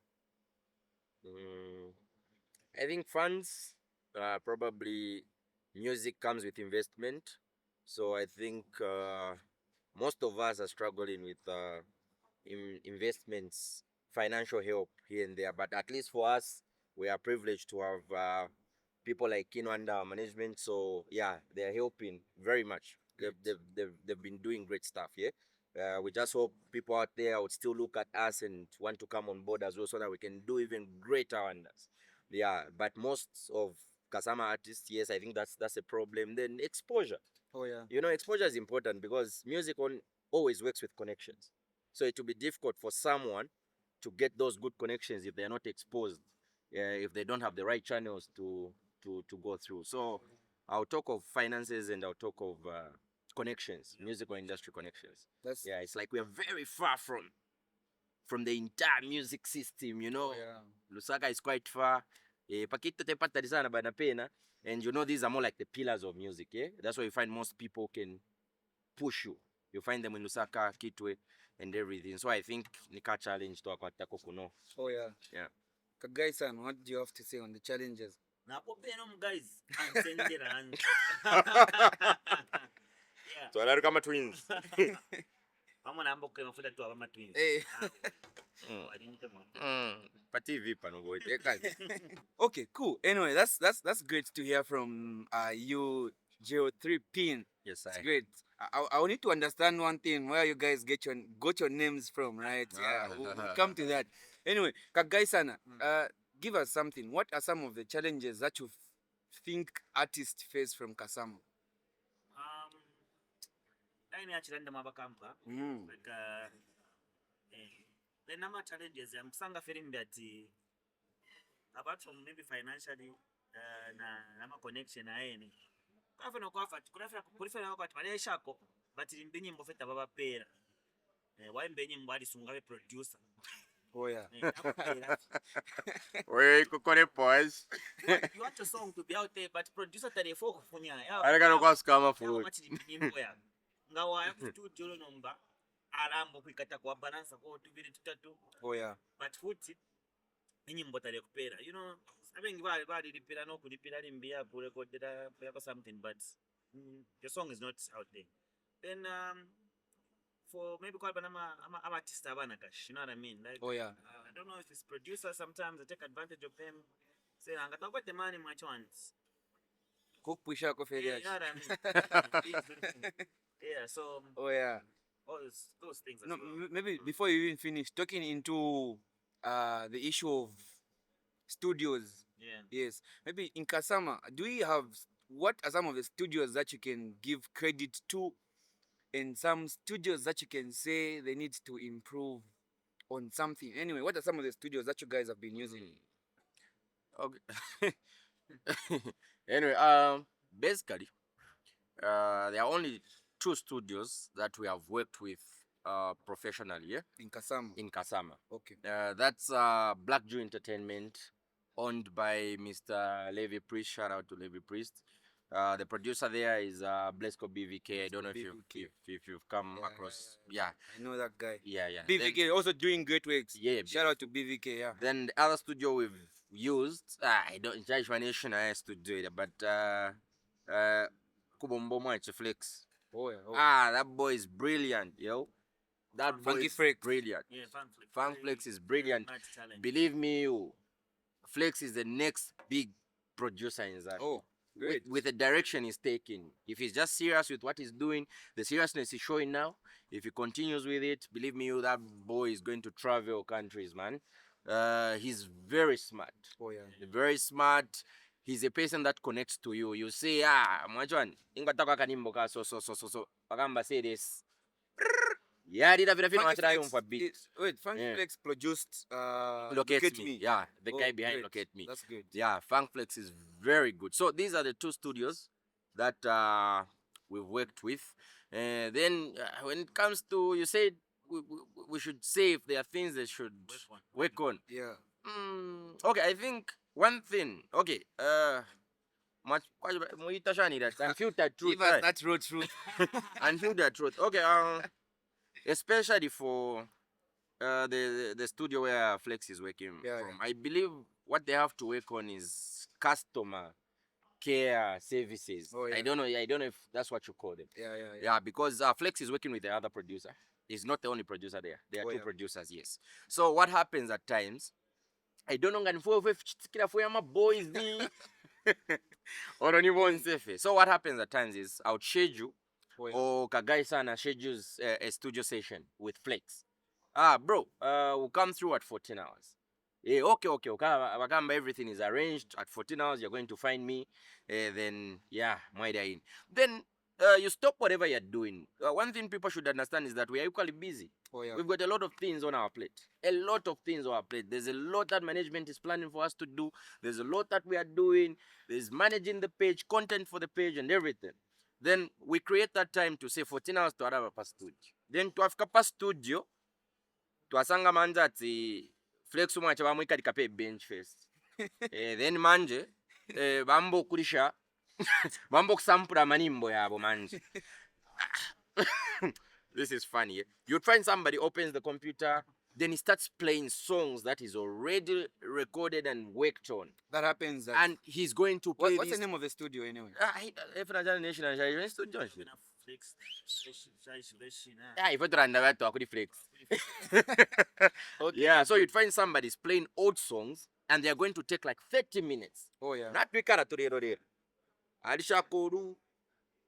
Mm, I think funds, probably music comes with investment. So I think most of us are struggling with investments, financial help here and there. But at least for us, we are privileged to have people like Kino under our management. So yeah, they're helping very much. They've been doing great stuff. Yeah. We just hope people out there would still look at us and want to come on board as well, so that we can do even greater wonders. Yeah, but most of Kasama artists, yes, I think that's a problem. Then exposure. Oh yeah. You know, exposure is important because music always works with connections. So it will be difficult for someone to get those good connections if they are not exposed, if they don't have the right channels to go through. So I'll talk of finances and I'll talk of connections, musical industry connections. That's Yeah, it's like we are very far from the entire music system, you know. oh, yeah. Lusaka is quite far. Pakito te patarizana bana pena. And you know, these are more like the pillars of music, yeah? That's why you find most people can push you. You find them in Lusaka, Kitwe, and everything. So I think Nika challenge to akwatako kuno. Oh yeah. Yeah. Kagai-san, what do you have to say on the challenges? Napo peno guys. Ansendera hands. Yeah. So I kama twins. Mama naambo kwa mafuta tu abama twins. Hey. Pati vipa no boy. Okay, cool. Anyway, that's great to hear from you, Geo3 Pin. Yes, It's great. I will need to understand one thing, where you guys got your names from, right? Yeah, we'll come to that. Anyway, Kagai-sana, give us something. What are some of the challenges that you think artists face from Kasama? Aini achiranda mabakampa. Like the number challenges I'm sanga feeling that apart from maybe financially na connection na ene. Kafa no kwafa kulifera kwa tpale shako but imbenyi mbofeta baba pera. Wa imbenyi mbali sungawe producer. Oh yeah. Where you could pause. You want a song to be out there but producer tare foko kufunya. I got to go scam food. Ngawa ya studio nomba alambo kuikata kwa balance kwa tubiri tutatu. Oh yeah. But futi enyimbo tale kupera, you know, abengi bali lipira no kulipira limbia ku recordera for something, but the song is not out there. Then for maybe call banama artist abana cash, you know what I mean? Like Oh yeah. I don't know if it's producer, sometimes they take advantage of them. Say angata got the money much once. Cook pusha ko Yeah, ferias. you know what I mean? Yeah, so Oh yeah. all those things as No, well. maybe before you even finish talking into the issue of studios. Yeah. Yes, maybe in Kasama, do we have what are some of the studios that you can give credit to, and some studios that you can say they need to improve on something? Anyway, what are some of the studios that you guys have been using? Okay. Anyway, basically, there are only 2 studios that we have worked with professionally, yeah? In Kasama. In Kasama. Okay. That's Black Jew Entertainment, owned by Mr. Levi Priest. Shout out to Levi Priest. The producer there is Blesco BVK. I don't know if you've come across. Yeah. I know that guy. Yeah. BVK also doing great works. Yeah. Shout out to BVK. Yeah. Then the other studio we've used, I don't judge my nation has to do it, but Kubombo Mwache Flex. Oh yeah. That boy is brilliant, yo. That boy Funky is Flex. brilliant. Yeah, Funk Flex is brilliant. Mad talent. Believe me, you. Flex is the next big producer in that. Oh, great. With the direction he's taking. If he's just serious with what he's doing, the seriousness he's showing now, if he continues with it, believe me, you, that boy is going to travel countries, man. He's very smart. Oh yeah. Very smart. He's a person that connects to you. You say, mwachwan, ingataka kanimbo ka so. Agamba say this. yalira vira vino Funky achirayo Flex mfa beat. wait, Funky Yeah. Flex produced Locate Me. Yeah, the Oh, guy behind great. Locate Me. That's good. Yeah, Funk Flex is very good. So these are the two studios that we've worked with. And then when it comes to, you said we should say if there are things they should work on. Yeah. Okay, I think one thing. Okay, much unfiltered truth. Give us Right? that raw truth. Unfiltered truth. Okay, especially for the studio where Flex is working Yeah, from. I believe what they have to work on is customer care services. Oh, yeah. I don't know. I don't know if that's what you call them. Yeah. Yeah, because Flex is working with the other producer. He's not the only producer there. There are Oh, two yeah. producers. Yes. So what happens at times? I don't know. For Ama Boyz. Or don't even say. So what happens at times is I would schedule Oh, yeah. or Kagai Sana schedules a studio session with Flex. Bro, we'll come through at 14 hours. Yeah, okay. Wakamba, everything is arranged. At 14 hours, you're going to find me. Then, yeah, Maida in. Then, you stop whatever you're doing. One thing people should understand is that we are equally busy. Oh, yeah. We've got a lot of things on our plate. A lot of things on our plate. There's a lot that management is planning for us to do. There's a lot that we are doing. There's managing the page, content for the page, and everything. Then we create that time to say 14 hours to arrive at studio. Then to have a studio, twasanga manje ati Flex umwacha bamwikalika pe bench first. Then manje bambo kulisha bambo kusampula manimbo yabo manje. This is funny. You find somebody opens the computer, then he starts playing songs that is already recorded and worked on. That happens. And he's going to play What's this. the name of the studio anyway? Yeah, if you Flex. Okay. Yeah, so you'd find somebody's playing old songs and they're going to take like 30 minutes. Oh, yeah. Not wikara turero.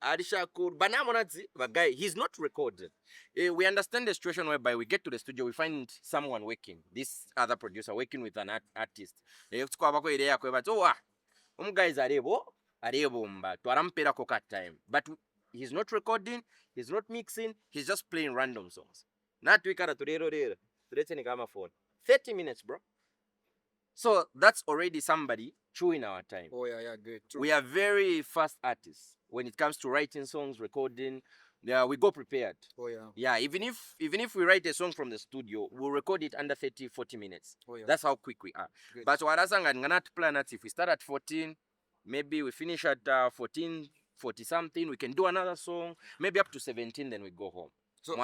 Alishakur Banamonazi, the guy, he's not recorded. We understand the situation whereby we get to the studio, we find someone working, this other producer working with an artist. Guys time. But he's not recording, he's not mixing, he's just playing random songs. Not wikara turero. 30 minutes, bro. So that's already somebody chewing our time. Oh, yeah, good. True. We are very fast artists when it comes to writing songs, recording. Yeah, we go prepared. Oh, yeah. Yeah, even if we write a song from the studio, we'll record it under 30-40 minutes. Oh, yeah. That's how quick we are. Good. But what I'm not plan that if we start at 14, maybe we finish at 14:40 something, we can do another song, maybe up to 17, then we go home. So,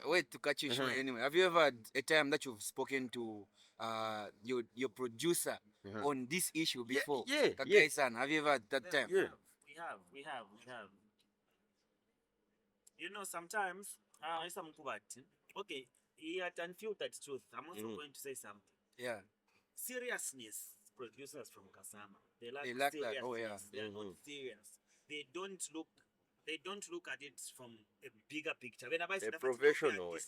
wait to catch you short anyway. Have you ever had a time that you've spoken to your producer on this issue before? Yeah. Kakai-san, have you ever had that time? Yeah. We have. You know, sometimes, okay, he had Unfiltered Truth. I'm also going to say something. Yeah. Seriousness, producers from Kasama. They like that. Oh, yeah. They're not serious. They don't look at it from a bigger picture. When I say A professional way.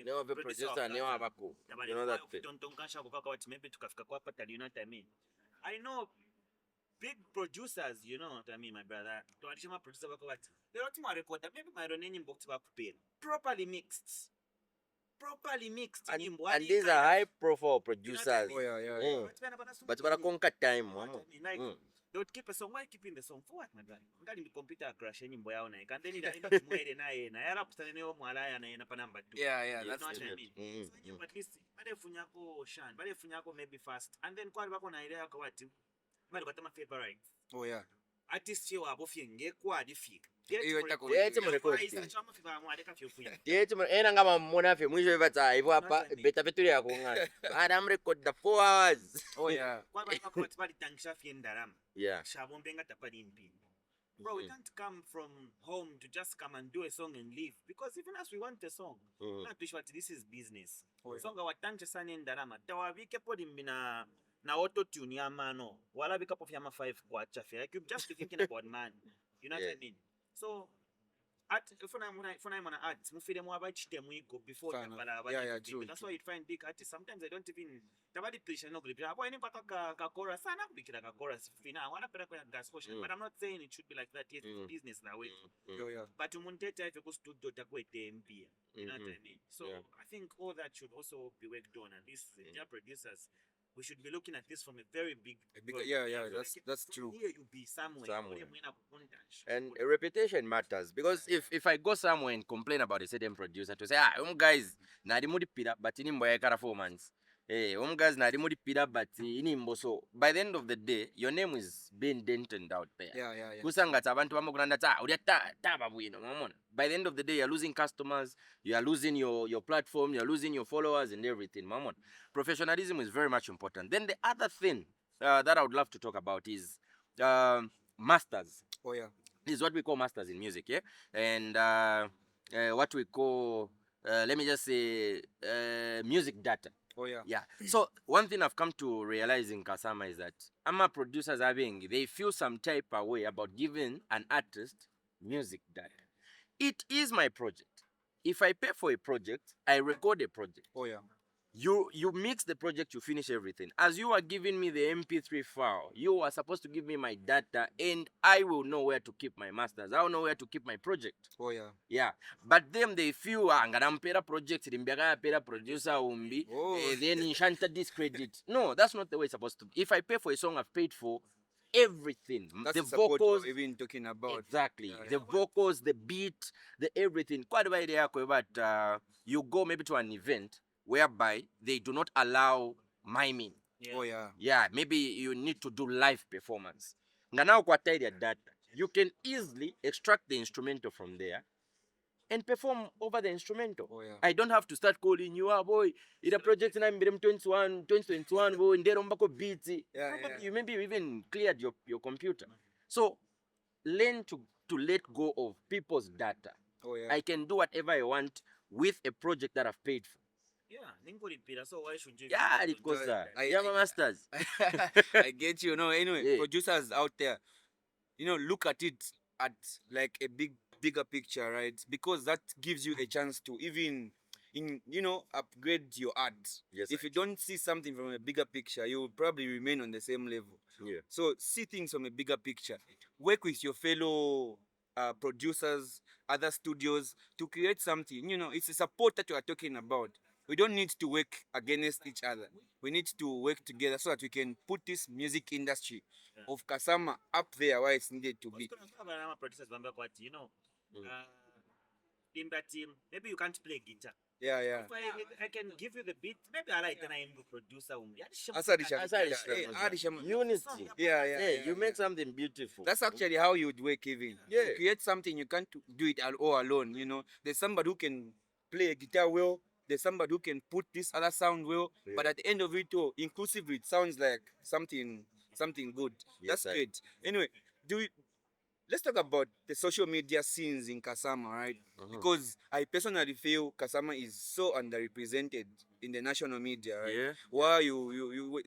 no Producer, no abako. You know that thing. Maybe tukafika kwa pata, you know what I mean? I know big producers, you know what I mean, my brother. Tuwadishima producer wako wati. Lero timu record, maybe my roneni mbokti wakupeli. Properly mixed. And these are high profile producers. Oh, yeah. But when I conquer time, like, they would keep a song. Why keeping the song for what, my brother? Ngani computer crash nyimbo yao na and then ida mwele naye na yala kutana nayo mwalaya na yena pa number 2. Yeah, That's that's what I true. mean. So at least bale funyako shan, bale funyako maybe fast. And then kwa bako na ile yako wati. Bale kwa favorite. Oh, yeah. Artist yo abo fienge kwa adifika. Ena ngama mmona fe mwisho bata hivyo hapa beta petuli ya kungana. Adam record the 4 hours. Oh, yeah. Kwa bako bali tangisha fiendaram. Yeah. Shabombenga tapali mpi. Bro, we can't come from home to just come and do a song and leave. Because even as we want a song, not to this is business. Oh, yeah. Songa watanje sana endarama. Tawabike podi mbina na auto tune ya mano. Wala bika po fiama 5 kwa chafe. Like you're just thinking about man. You know what I mean? So If I'm on art, mufile mwabachite mwigo before Fair the enough. bala Yeah, true, That's true. why you find big artists. Sometimes they don't even tabadi pressure no grip. Hapo ini mpaka ka chorus sana kulikira ka chorus fina wana pera kwa gas portion. But I'm not saying it should be like that. Yes, it's business that way. Yeah. But umunteta if you go studio takwe TNP. You know what I mean? So I think all that should also be worked on. And these their producers, we should be looking at this from a very big, Yeah, so that's from true. here you be somewhere. Somewhere. Ule mwina kukuntash. And reputation matters because if I go somewhere and complain about a certain producer to say guys nali mulipira but inimbo yakara 4 months, guys nali mulipira but inimbo, so by the end of the day your name is being dented out there. Yeah. Kusanga abantu bamugulanda uli taba bwino mamona. By the end of the day you're losing customers, you are losing your platform, you're losing your followers and everything mamona. Professionalism is very much important. Then the other thing that I would love to talk about is masters. Oh yeah. This is what we call masters in music, yeah? And what we call, let me just say, music data. Oh yeah. Yeah. So one thing I've come to realize in Kasama is that AMA producers they feel some type of way about giving an artist music data. It is my project. If I pay for a project, I record a project. Oh yeah. You mix the project, you finish everything. As you are giving me the MP3 file, you are supposed to give me my data, and I will know where to keep my masters. I will know where to keep my project. Oh yeah. Yeah. But them they feel nganampera project, rimbiaga pera producer umbi, then inshanta discredit. No, that's not the way it's supposed to be. If I pay for a song I've paid for everything, That's the the support vocals, we're even talking about. exactly, Yeah, the vocals, the beat, the everything. Quite by the but you go maybe to an event whereby they do not allow miming. Oh yeah. Yeah, maybe you need to do live performance. Now kwa that you can easily extract the instrumental from there and perform over the instrumental. Oh yeah. I don't have to start calling you up, boy. It's a project in 2021, boy, and there beats. Yeah. You maybe you even cleared your computer. So learn to let go of people's data. Oh yeah. I can do whatever I want with a project that I've paid for. Yeah, ninkulipira, so why should you? Yeah, it goes that. Yeah, my masters. I get you. No, anyway, Yeah. producers out there, look at it at like a bigger picture, right? Because that gives you a chance to even upgrade your art. Yes, if you don't see something from a bigger picture, you will probably remain on the same level. Yeah. So see things from a bigger picture. Work with your fellow producers, other studios to create something. It's a support that you are talking about. We don't need to work against each other. We need to work together so that we can put this music industry of Kasama up there where it's needed to be. Producers, Dimba team, maybe you can't play guitar. Yeah. If I can give you the beat, maybe I like an producer. Unity. Yeah. You make something beautiful. That's actually how you would work even. Yeah. You create something, you can't do it all alone, There's somebody who can play a guitar well, there's somebody who can put this other sound well, but at the end of it all, inclusively, it sounds like something good. Yes, That's great. Anyway, let's talk about the social media scenes in Kasama, right? Because I personally feel Kasama is so underrepresented in the national media, right? Yeah. Where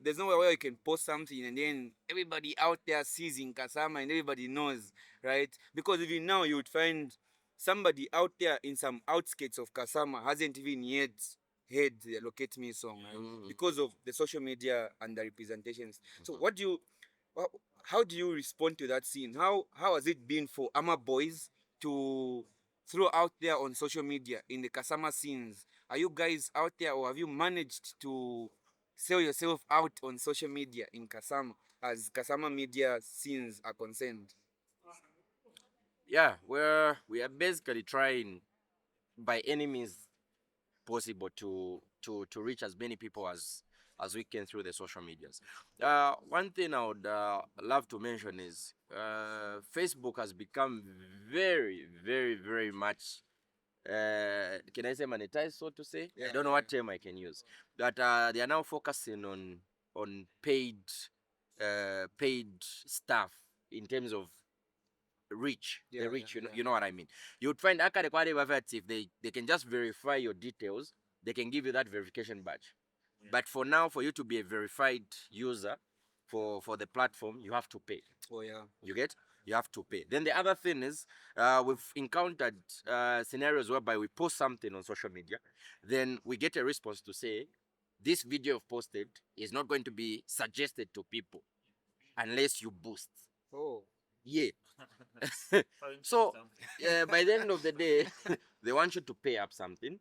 there's nowhere where you can post something and then everybody out there sees in Kasama and everybody knows, right? Because even now you would find somebody out there in some outskirts of Kasama hasn't even yet heard the Locate Me song, right? Because of the social media underrepresentations. So how do you respond to that scene? How has it been for Ama Boyz to throw out there on social media in the Kasama scenes? Are you guys out there, or have you managed to sell yourself out on social media in Kasama as Kasama media scenes are concerned? Yeah, we are basically trying by any means possible to reach as many people as we can through the social medias. One thing I would love to mention is Facebook has become very, very, very much can I say monetized, so to say? Yeah. I don't know what term I can use. But they are now focusing on paid stuff in terms of reach. The reach, you know what I mean. You would find if they can just verify your details, they can give you that verification badge. But for now, for you to be a verified user, for the platform, you have to pay. Oh yeah. You get? You have to pay. Then the other thing is, we've encountered scenarios whereby we post something on social media, then we get a response to say, this video you've posted is not going to be suggested to people unless you boost. Oh. Yeah. For instance, So by the end of the day, they want you to pay up something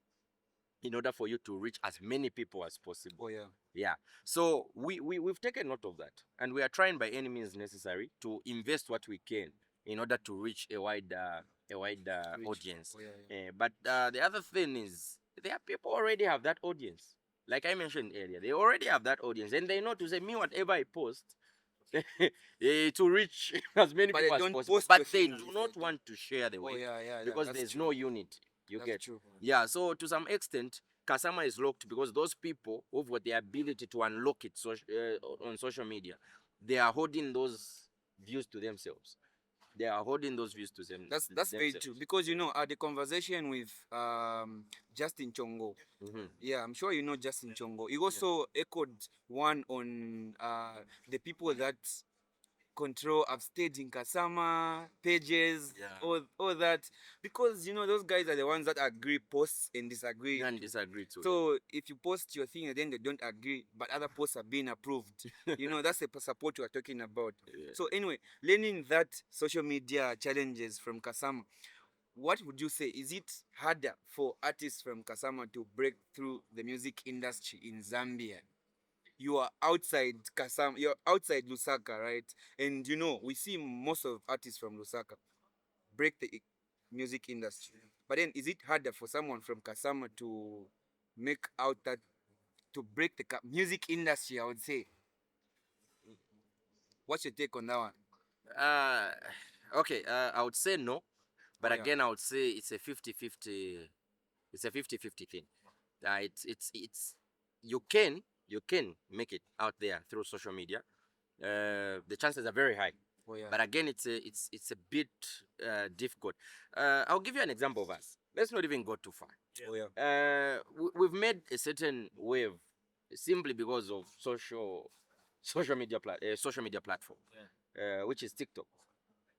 in order for you to reach as many people as possible. Oh yeah. Yeah. So we've taken note of that, and we are trying by any means necessary to invest what we can in order to reach a wider Reach. audience. Oh yeah. But the other thing is, there are people already have that audience. Like I mentioned earlier, they already have that audience, and they know to say, me, whatever I post, to reach as many But people they as don't possible. post But your they things do if not they want to share the Oh weight yeah. because That's there's true. no unity. You That's get? true. Yeah, so to some extent, Kasama is locked because those people who've got the ability to unlock it on social media, they are holding those views to themselves. They are holding those views to That's very themselves. true because you know the conversation with Justin Chongo. Mhm. Yeah, I'm sure you know Justin Chongo. He also echoed one on the people that control upstaging Kasama pages, Yeah. all that, because you know those guys are the ones that agree posts and disagree. And disagree too. So if you post your thing and then they don't agree, but other posts are being approved, you know that's the support we are talking about. Yeah. So anyway, learning that social media challenges from Kasama, what would you say? Is it harder for artists from Kasama to break through the music industry in Zambia? You are outside Kasama, you're outside Lusaka, right? And you know, we see most of artists from Lusaka break the music industry. But then, is it harder for someone from Kasama to make out that to break the music industry? I would say. What's your take on that one? Uh, okay, I would say no, but Oh, yeah. again, I would say it's a 50-50. It's a 50-50 thing. It's you can make it out there through social media. The chances are very high. Oh yeah. But again, it's a bit difficult. I'll give you an example of us. Let's not even go too far. Oh yeah. We've made a certain wave simply because of social media platform, which is TikTok.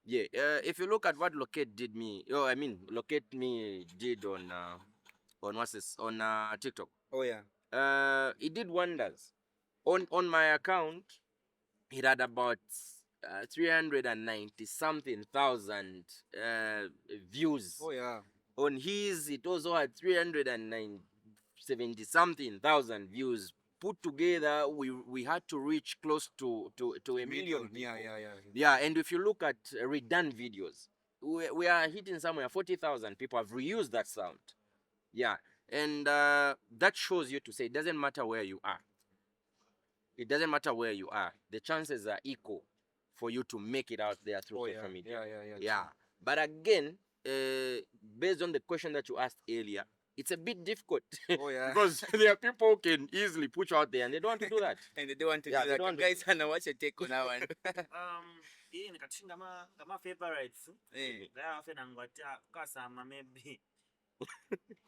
Yeah. If you look at what Locate Me did on what's this on TikTok. Oh yeah. It did wonders. On my account, it had about 390 something thousand views. Oh yeah. On his, it also had 370 something thousand views. Put together, we had to reach close to a million people. Yeah. Yeah, and if you look at redone videos, we are hitting somewhere 40,000 people have reused that sound. Yeah, and that shows you to say it doesn't matter where you are. It doesn't matter where you are. The chances are equal for you to make it out there through Oh social yeah. media. Yeah. But again, based on the question that you asked earlier, it's a bit difficult. Oh yeah. Because there are people who can easily put you out there and they don't want to do that. And they don't want to Yeah, do they that. don't want to- Guys, Hannah, what's your take on that one? Hii nikatishinga kama favorites. Eh. Laya afe nangwatia kasama maybe.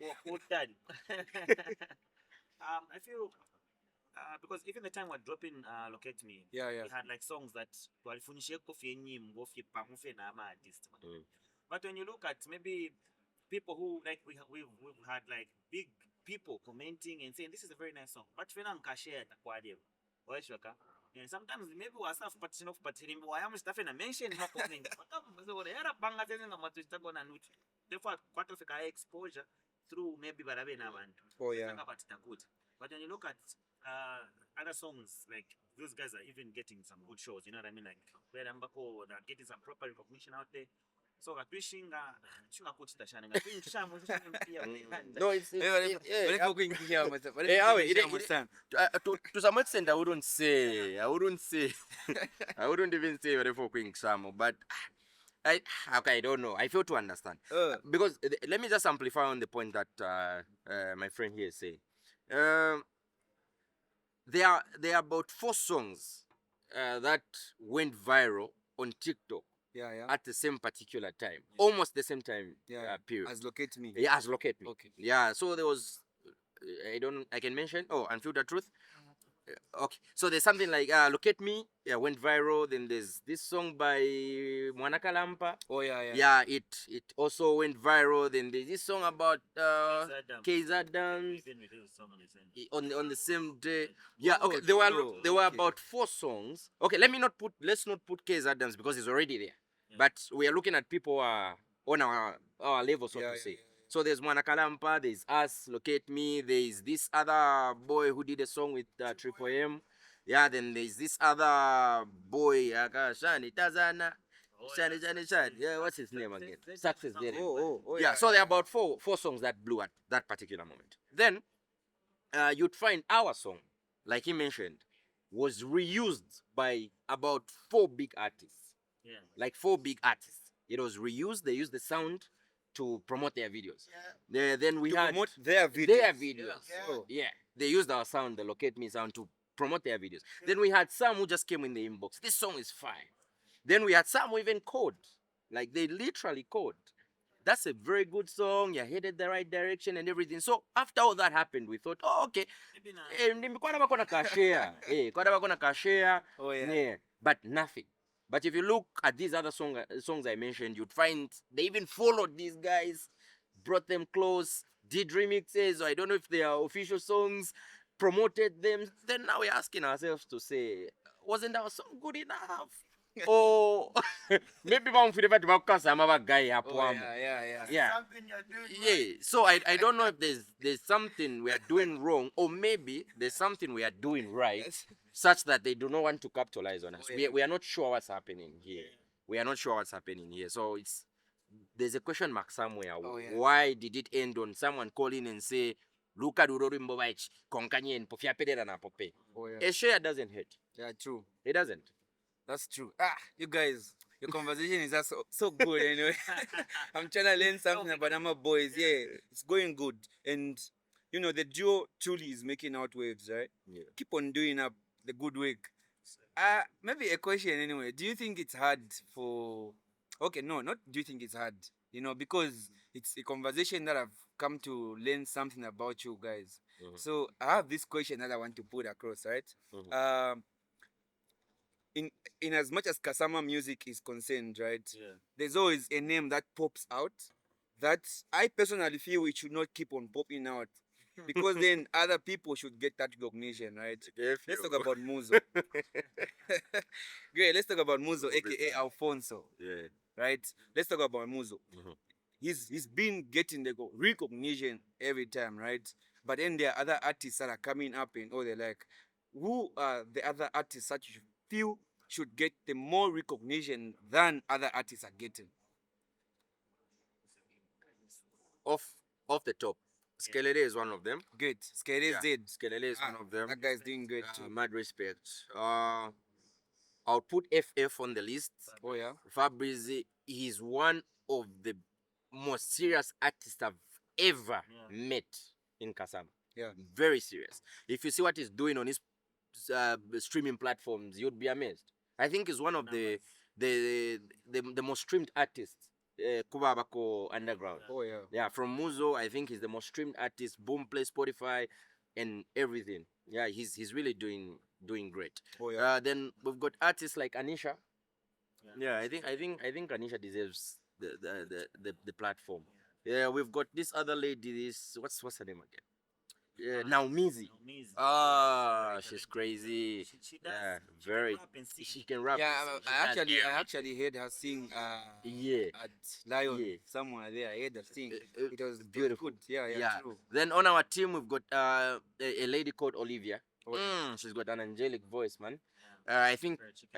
Unfiiltered. I feel because even the time we're dropping Locate Me, Yeah. we had like songs that walifunishe kofi nyimbo fi na ama artist. Mm. But when you look at maybe people who like we've had like big people commenting and saying this is a very nice song, but fena nkashare takwadi washwaka. And sometimes maybe wasaf partition of partition why am stuff na mention no comment. So era banga tena na matu itagona nuti. Therefore kwata fika exposure through maybe barabe na bantu. Oh yeah. But when you look at other songs, like those guys are even getting some good shows, you know what I mean? Like where they're getting some proper recognition out there. So katwishinga kuchita shana No, it's to some extent I wouldn't say I wouldn't even say very for King Samo, but I don't know. I fail to understand because let me just amplify on the point that my friend here is saying. There are about 4 songs that went viral on TikTok Yeah. at the same particular time, almost the same time period. As Locate Me. Yeah, as Locate Me. Okay. Yeah, so there was I can mention Unfiltered Truth. Okay, so there's something like Look at Me, yeah, went viral. Then there's this song by Mwanakalampa. Oh yeah. Yeah, it also went viral. Then there's this song about Kaiser Dance Even with his song on the same. on the same day. Yeah, Oh, okay. There were true. there were Okay. about 4 songs. Okay, let's not put Kaiser Dance because it's already there. Yeah. But we are looking at people who are on our level, so Yeah, to yeah, say. yeah. So there's Mwanakalampa, there's us, Locate Me, there's this other boy who did a song with Triple M. Yeah, then there's this other boy, Shani Tazana. Shani. Yeah, what's his name again? Success did it. Oh Yeah, so there are about four songs that blew at that particular moment. Then you'd find our song, like he mentioned, was reused by about 4 big artists. Yeah. Like 4 big artists. It was reused. They used the sound to promote their videos. Then we To had promote their videos. their videos. Yeah. Oh. Yeah, they used our sound, the Locate Me sound, to promote their videos. Then we had some who just came in the inbox. This song is fine. Then we had some who even code, like they literally code. That's a very good song. You're headed the right direction and everything. So after all that happened, we thought, oh, okay, Maybe now. kwada bako na kashare, kwada bako na kashare, Oh yeah. yeah, but nothing. But if you look at these other songs I mentioned, you'd find they even followed these guys, brought them close, did remixes, or I don't know if they are official songs, promoted them. Then now we're asking ourselves to say, wasn't our song good enough? Or maybe kasama guy Oh yeah. yeah. Something you're doing Yeah, so I don't know if there's something we are doing wrong, or maybe there's something we are doing right, Yes. such that they do not want to capitalize on us. Oh, yeah. We are not sure what's happening here. We are not sure what's happening here. So there's a question mark somewhere. Oh, yeah. Why did it end on someone calling and say, Luka Durorimbo Vaich, Konkanye and Pofia Pedera na Pope? Oh yeah. A share doesn't hurt. Yeah, true. It doesn't. That's true. You guys, your conversation is just so good anyway. I'm trying to learn something about Ama Boys. Yeah, it's going good. And, you know, the duo truly is making out waves, right? Yeah. Keep on doing up the good work. Maybe a question anyway. Do you think it's hard for... Okay, no, not do you think it's hard? You know, because it's a conversation that I've come to learn something about you guys. Mhm. So I have this question that I want to put across, right? Mhm. In as much as Kasama music is concerned, right? Yeah. There's always a name that pops out that I personally feel it should not keep on popping out because then other people should get that recognition, right? Let's talk about Muzo. Great, let's talk about Muzo, aka Alfonso, Yeah. right? Let's talk about Muzo. Mhm. He's been getting the recognition every time, right? But then there are other artists that are coming up and all they like. Who are the other artists that you feel should get the more recognition than other artists are getting? Off the top, Skelele is one of them. Great. Skelele Yeah, did. Skelele is one of them. That guy's doing great too. Mad respect. I'll put FF on the list. Oh yeah. Fabrizi is one of the most serious artists I've ever met in Kasama. Yeah. Very serious. If you see what he's doing on his streaming platforms, you'd be amazed. I think he's one of the most streamed artists. Kubabako Underground. Oh yeah. Yeah, from Muzo, I think he's the most streamed artist. Boomplay, Spotify, and everything. Yeah, he's really doing great. Oh yeah. Then we've got artists like Anisha. Yeah, I think Anisha deserves the platform. Yeah, we've got this other lady. This what's her name again? Naumizi. She's crazy. She does. Yeah, She very. can rap and sing. She can rap. Yeah, She can I actually heard her sing Yeah. at Lion Yeah. somewhere there. I heard her sing. It was beautiful. good. Yeah, Yeah. true. Then on our team we've got a lady called Olivia. Oh, She's got an angelic voice, man. Yeah. I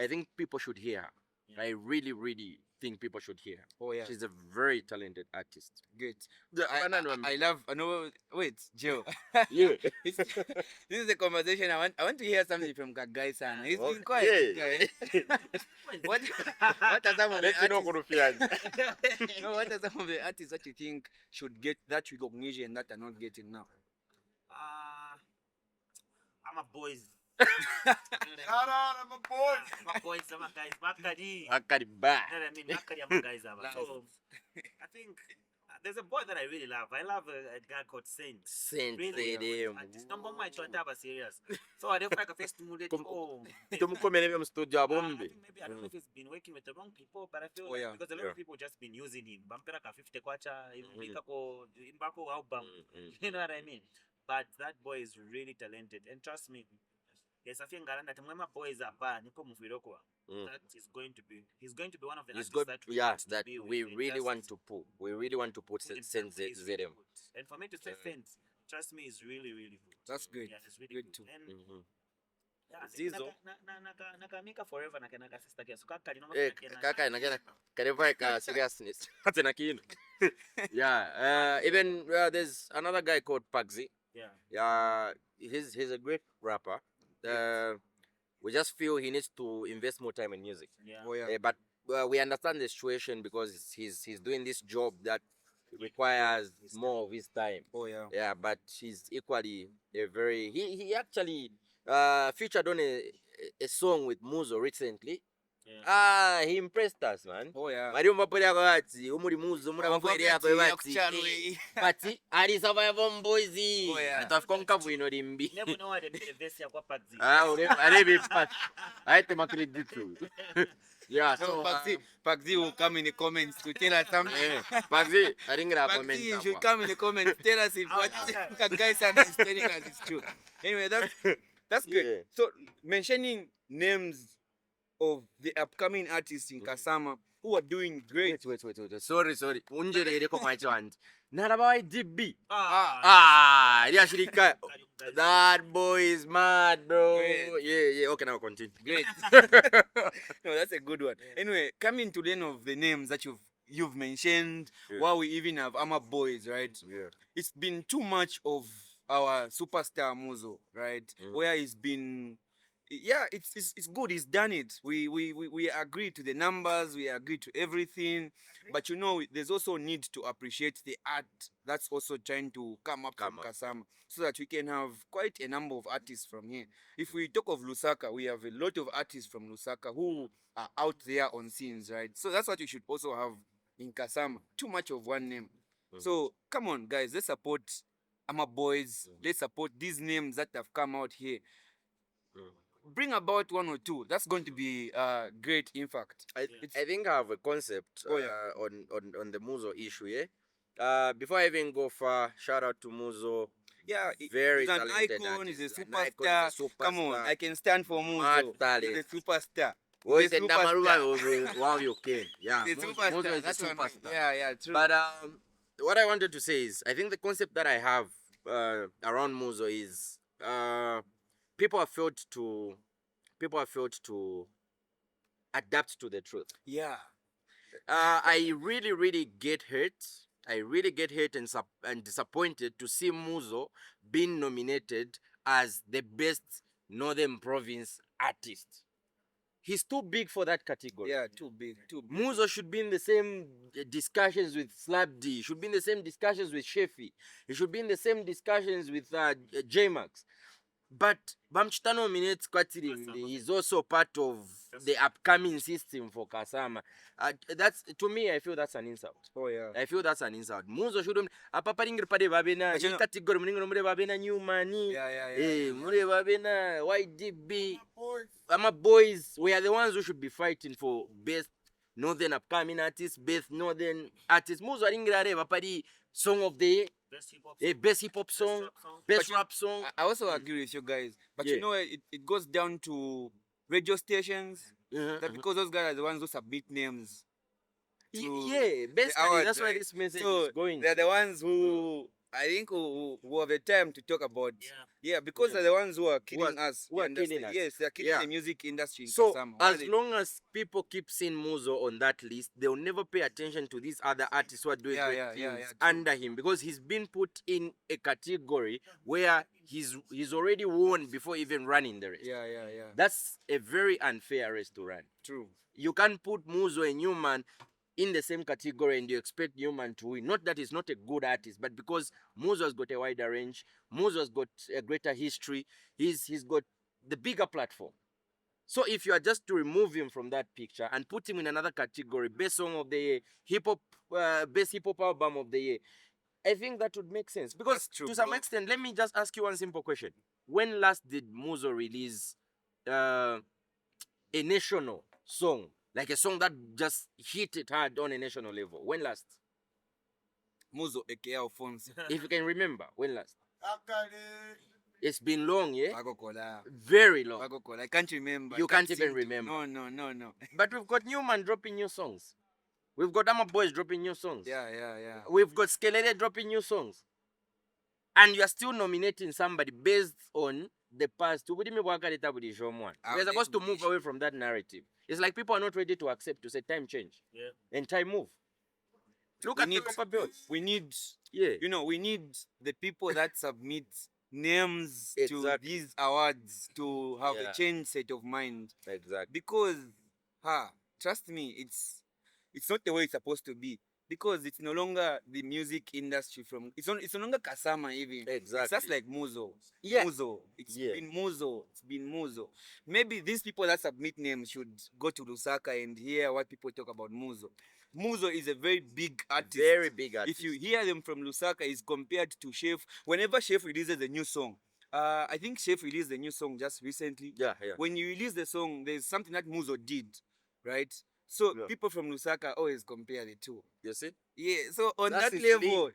think people should hear her. Yeah. I really think people should hear her. Oh yeah. She's a very talented artist. Great. Yeah, I love. I know. Wait, Joe. Yeah. this is a conversation. I want to hear something from Kagai San. He's been Okay. quiet. Yeah. What are some of the Let's know artists? No, what are some of the artists that you think should get that recognition that are not getting now? I'm a boys. Shout out, I'm a boy. My boys, I'm a guys. Makadi. Akariba. You know what I mean? Makadi, I'm a guys. So, I think there's a boy that I really love. I love a guy called Saint. Saint Really, Stadium. number one, serious. So I don't like a face to move it. Oh, Tumukomere byo mu studio I abombi. think maybe I don't know if he's been working with the wrong people, but I feel Oh, like yeah. because a lot Yeah. of people just been using him. Bampera ka 50 kwacha, imbako album. You know what I mean? But that boy is really talented, and trust me, yes, I think Garanda Tamama boys are bad. Nipo Mufirokwa. That is going to be. He's going to be one of the He's artists good. that we Yeah, want to that be with. we and really just want to put. We really want to put put him Saint through. He's Zedem. good. And for me to say Saint, trust me, is really, really good. That's good. Yeah, it's really Good good. too. And yeah, Zizo. nakamika forever naka sister kia. So kaka lino Eh, kaka inagena karibu ka seriousness. Hata na kino. Yeah. Even there's another guy called Pugzy. Yeah. Yeah, he's a great rapper. We just feel he needs to invest more time in music. Yeah. Oh yeah. But we understand the situation because he's doing this job that requires more of his time. Oh yeah. Yeah, but he's equally a very he actually featured on a song with Muzo recently. Yeah. He impressed us, man. Oh yeah. Mari umapolea kwa bati umuri Muzo muri abagwere yako bati bati ali survive on boys. Oh, yeah. Atafika nkavuino limbi. Never know what the best ya kwa Pugzy. Ule pat. Aite makreditu. Yeah, So so Pagzi will come in the comments to tell us something. Pugzy, I think I Pagzi, comment. you should come in the comments. Tell us if what guys are telling us is true. Anyway, that's good. Yeah. So mentioning names of the upcoming artists in Kasama who are doing great. Wait. Sorry. Unjere ko my chance. Naraba DB. Yashirika. That boy is mad, bro. Great. Yeah. Okay, now continue. Great. No, that's a good one. Anyway, coming to the end of the names that you've mentioned, Yeah. while we even have Ama Boys, right? Yeah. It's been too much of our superstar Muzo, right? Where he's been, yeah, it's good. He's done it. We agree to the numbers. We agree to everything. But you know, there's also need to appreciate the art that's also trying to come up from Kasama, so that we can have quite a number of artists from here. If we talk of Lusaka, we have a lot of artists from Lusaka who are out there on scenes, right? So that's what you should also have in Kasama. Too much of one name. So come on, guys, let's support Ama Boys. Let's support these names that have come out here. Bring about one or two. That's going to be great. In fact, I think I have a concept Oh, yeah. on the Muzo issue, yeah. Before I even go far, shout out to Muzo. yeah, Very he's an talented icon. artist. He's a An icon, superstar. he's a Come on, superstar. I can stand for Mad Muzo. talent. He's a superstar. Boy, He's a said Namaruba superstar. wow, you can. Yeah, He's a Muzo superstar. is That's a one. superstar. Yeah, true. But what I wanted to say is, I think the concept that I have around Muzo is people have failed to adapt to the truth. yeah, I really get hurt. I really get hurt and disappointed to see Muzo being nominated as the best Northern Province artist. He's too big for that category. yeah, too big, too big. Muzo should be in the same discussions with Slap D. He should be in the same discussions with Shefi. He should be in the same discussions with J-Max. But Bamchita nominates Kwatirim. He's also part of the upcoming system for Kasama. That's, to me, I feel that's an insult. Oh yeah. I feel that's an insult. Muzo shouldn't. Apapa ringir pade babena. But you know- Category mringir mure babena new money. Yeah. Mure babena YDB. Ama Boys. We are the ones who should be fighting for best Northern upcoming artists, best Northern artists. Muzo ringir are bapadi song of the year. Best hip hop song, best But rap song. I also agree with you guys. But Yeah. you know, it goes down to radio stations. That because those guys are the ones who submit names. to Yeah, basically awards, that's why right? this message So is going. they're the ones who I think who have the time to talk about. Yeah. Because Yeah. they're the ones who are killing us. who you are understand? killing us. Yes, they're killing Yeah. the music industry in So Kasama. as long as people keep seeing Muzo on that list, they'll never pay attention to these other artists who are doing great things true. under him, because he's been put in a category where he's already won before even running the race. Yeah. That's a very unfair race to run. True. You can't put Muzo and Newman in the same category and you expect Newman to win. Not that he's not a good artist, but because Muzo has got a wider range, Muzo has got a greater history, he's got the bigger platform. So if you are just to remove him from that picture and put him in another category, best song of the year, hip hop, best hip hop album of the year, I think that would make sense. Because That's true, to some bro. extent, let me just ask you one simple question: when last did Muzo release a national song, like a song that just hit it hard on a national level? When last? Muzo aka Alphonse. If you can remember, when last? Akale. It's been long, yeah? Bagokola. Very long. Bagokola. I can't remember. You I can't even sing to- remember. No. But we've got Newman dropping new songs. We've got Ama Boys dropping new songs. Yeah. We've got Skelele dropping new songs. And you are still nominating somebody based on the past. We're supposed to move away from that narrative. It's like people are not ready to accept to say time change. Yeah. And time move. Look We at the need- copper belt. We need, Yeah. we need the people that submit names to Exactly. these awards to have Yeah. a change set of mind. Exactly. Because, trust me, it's not the way it's supposed to be. Because it's no longer the music industry it's no longer Kasama even. Exactly. It's just like Muzo. Yeah. Muzo. It's Yeah. been Muzo. It's been Muzo. Maybe these people that submit names should go to Lusaka and hear what people talk about Muzo. Muzo is a very big artist. Very big artist. If you hear them from Lusaka, is compared to Chef. Whenever Chef releases a new song, I think Chef released a new song just recently. Yeah. When you release the song, there's something that Muzo did, right? So Yeah. people from Lusaka always compare the two. You see? Yeah. So on That's that his level,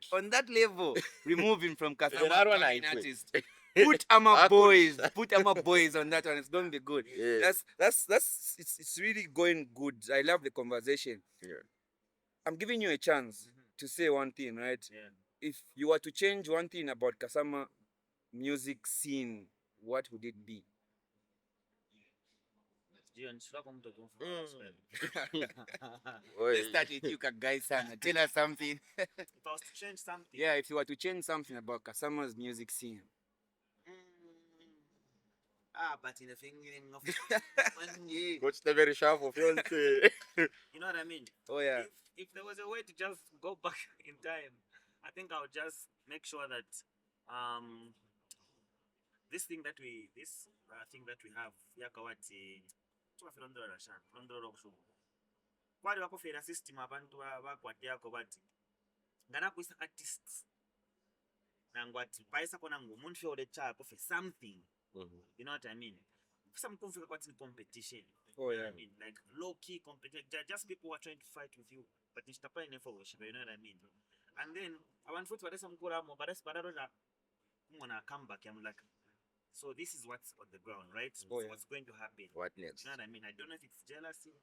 link. remove him from Kasama. That one as I an quit. artist. Put Ama I Boys. could- Put Ama Boys on that one. It's going to be good. Yeah. It's really going good. I love the conversation. Yeah. I'm giving you a chance to say one thing, right? Yeah. If you were to change one thing about Kasama music scene, what would it be? Let's start with you, guys. Tell us something. If I was to change something, Yeah, if you were to change something about Kasama's music scene. but in the thinking of What's the very sharp of your you know what I mean? Oh yeah. If there was a way to just go back in time, I think I would just make sure that this thing that we have yakawati kwali bakufera system abantu bakwateyako bati nganakwisa artists nangwati paisa kona ngumuntu fyole chako for something. You know what I mean? Some conflict in competition. Oh You know yeah. what I mean? Like low key competition. Just people who are trying to fight with you, but it's the point for worship. You know what I mean? And then I want to some kura mo, but I come back. I'm like, so this is what's on the ground, right? Oh, yeah. What's going to happen? What next? You know what I mean? I don't know if it's jealousy,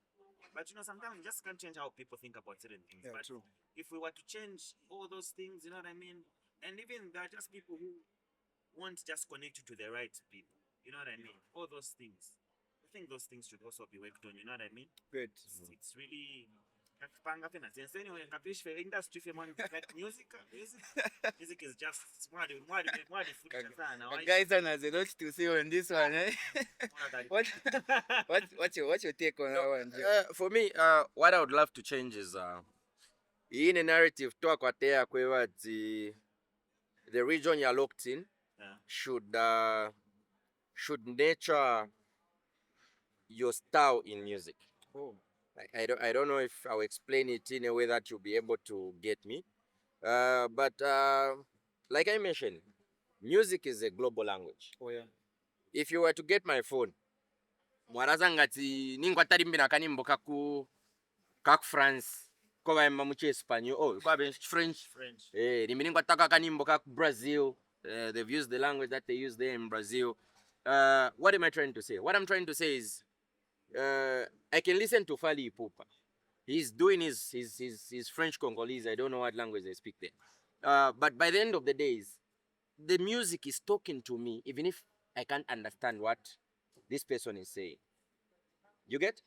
but sometimes you just can't change how people think about certain things. Yeah, But true. if we were to change all those things, you know what I mean? And even there are just people who won't just connect you to the right people. You know what I mean? All those things. I think those things should also be worked on. You know what I mean? Great. It's really. Anyway, industry like music is just Guys, has a lot to say on this one. Eh? What's your take on that one? Joe? For me, what I would love to change is in a narrative talk what they are the region you're locked in should nurture your style in music. Oh. Like, I don't know if I'll explain it in a way that you'll be able to get me. But like I mentioned, music is a global language. Oh yeah. If you were to get my phone, mwaraza ngati ningwatarimbira kanimbo kaku France ko bayimba mu Espanyol ko French rimbi ningwataka kanimbo kaku Brazil. They've used the language that they use there in Brazil. What am I trying to say? What I'm trying to say is I can listen to Fali Ipupa. He's doing his French Congolese. I don't know what language they speak there. But by the end of the days, the music is talking to me, even if I can't understand what this person is saying. You get?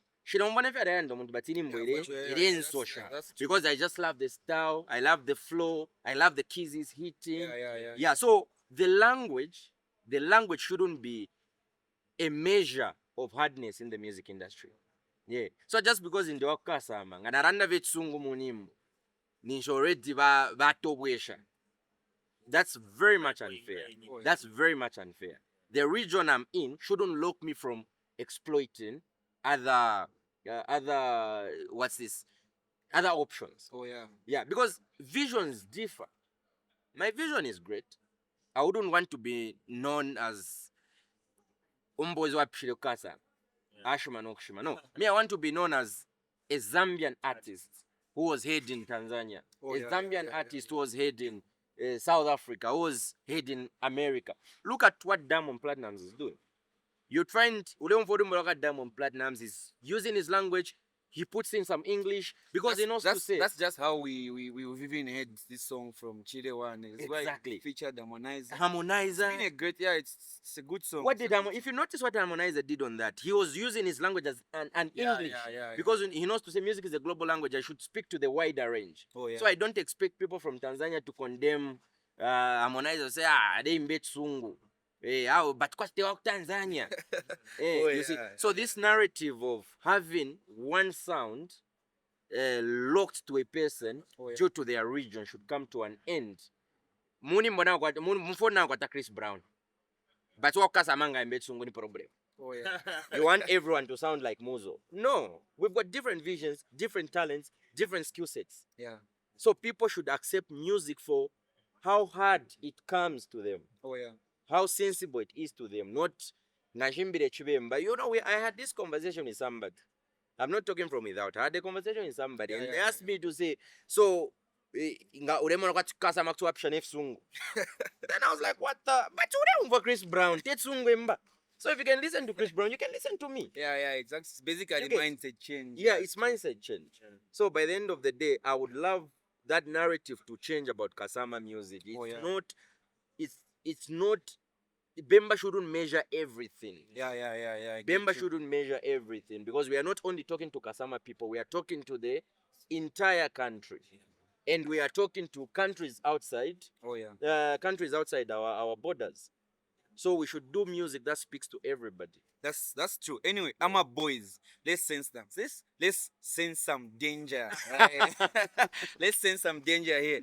Because I just love the style, I love the flow, I love the keys he's hitting. Yeah, so the language shouldn't be a measure of hardness in the music industry. Yeah. So just because in the Okasama, nganaranda vetsungu munimbo, nisho already batobwesha. That's very much unfair. That's very much unfair. The region I'm in shouldn't lock me from exploiting other what's this, other options. Oh yeah. Yeah, because visions differ. My vision is great. I wouldn't want to be known as Umbozi wa Pshirokasa, Ashima no Kushima. No, me, I want to be known as a Zambian artist who was heard in Tanzania, Oh, a yeah, Zambian artist who was heard in South Africa, who was heard in America. Look at what Diamond Platnumz is doing. You'd find Diamond Platnumz is using his language. He puts in some English because he knows to say. That's just how we've even heard this song from Chile One. It's Exactly. why it featured Harmonizer. Harmonizer. It's been a great, yeah, it's a good song. What did if you notice what Harmonizer did on that, he was using his language as an Yeah, English. yeah, Because he knows to say music is a global language, I should speak to the wider range. Oh yeah. So I don't expect people from Tanzania to condemn Harmonizer, say, they mbet sungu. But because they are Tanzania. Oh, You see, yeah, so this narrative of having one sound locked to a person Oh, yeah. due to their region should come to an end. Mfona kwata Chris Brown. But what kasamanga mbet sungu ni problem. Oh yeah. You want everyone to sound like Mozo. No, we've got different visions, different talents, different skill sets. Yeah. So people should accept music for how hard it comes to them, Oh yeah. how sensible it is to them, not Nashimbire Chibemba. You know, I had this conversation with somebody. I'm not talking from without. I had a conversation with somebody and they asked me to say, so then I was like, what the? But you for Chris Brown. So if you can listen to Chris Brown, you can listen to me. Yeah, exactly. It's basically You get- mindset change. Yeah, it's mindset change. So by the end of the day, I would love that narrative to change about Kasama music. It's Oh, yeah. not. It's not. Bemba shouldn't measure everything. Yeah. I get Bemba you. shouldn't measure everything because we are not only talking to Kasama people, we are talking to the entire country, and we are talking to countries outside. Oh yeah. Countries outside our borders. So we should do music that speaks to everybody. That's true. Anyway, Ama Boyz. Let's sense them. Let's sense some danger. Right? Let's sense some danger here.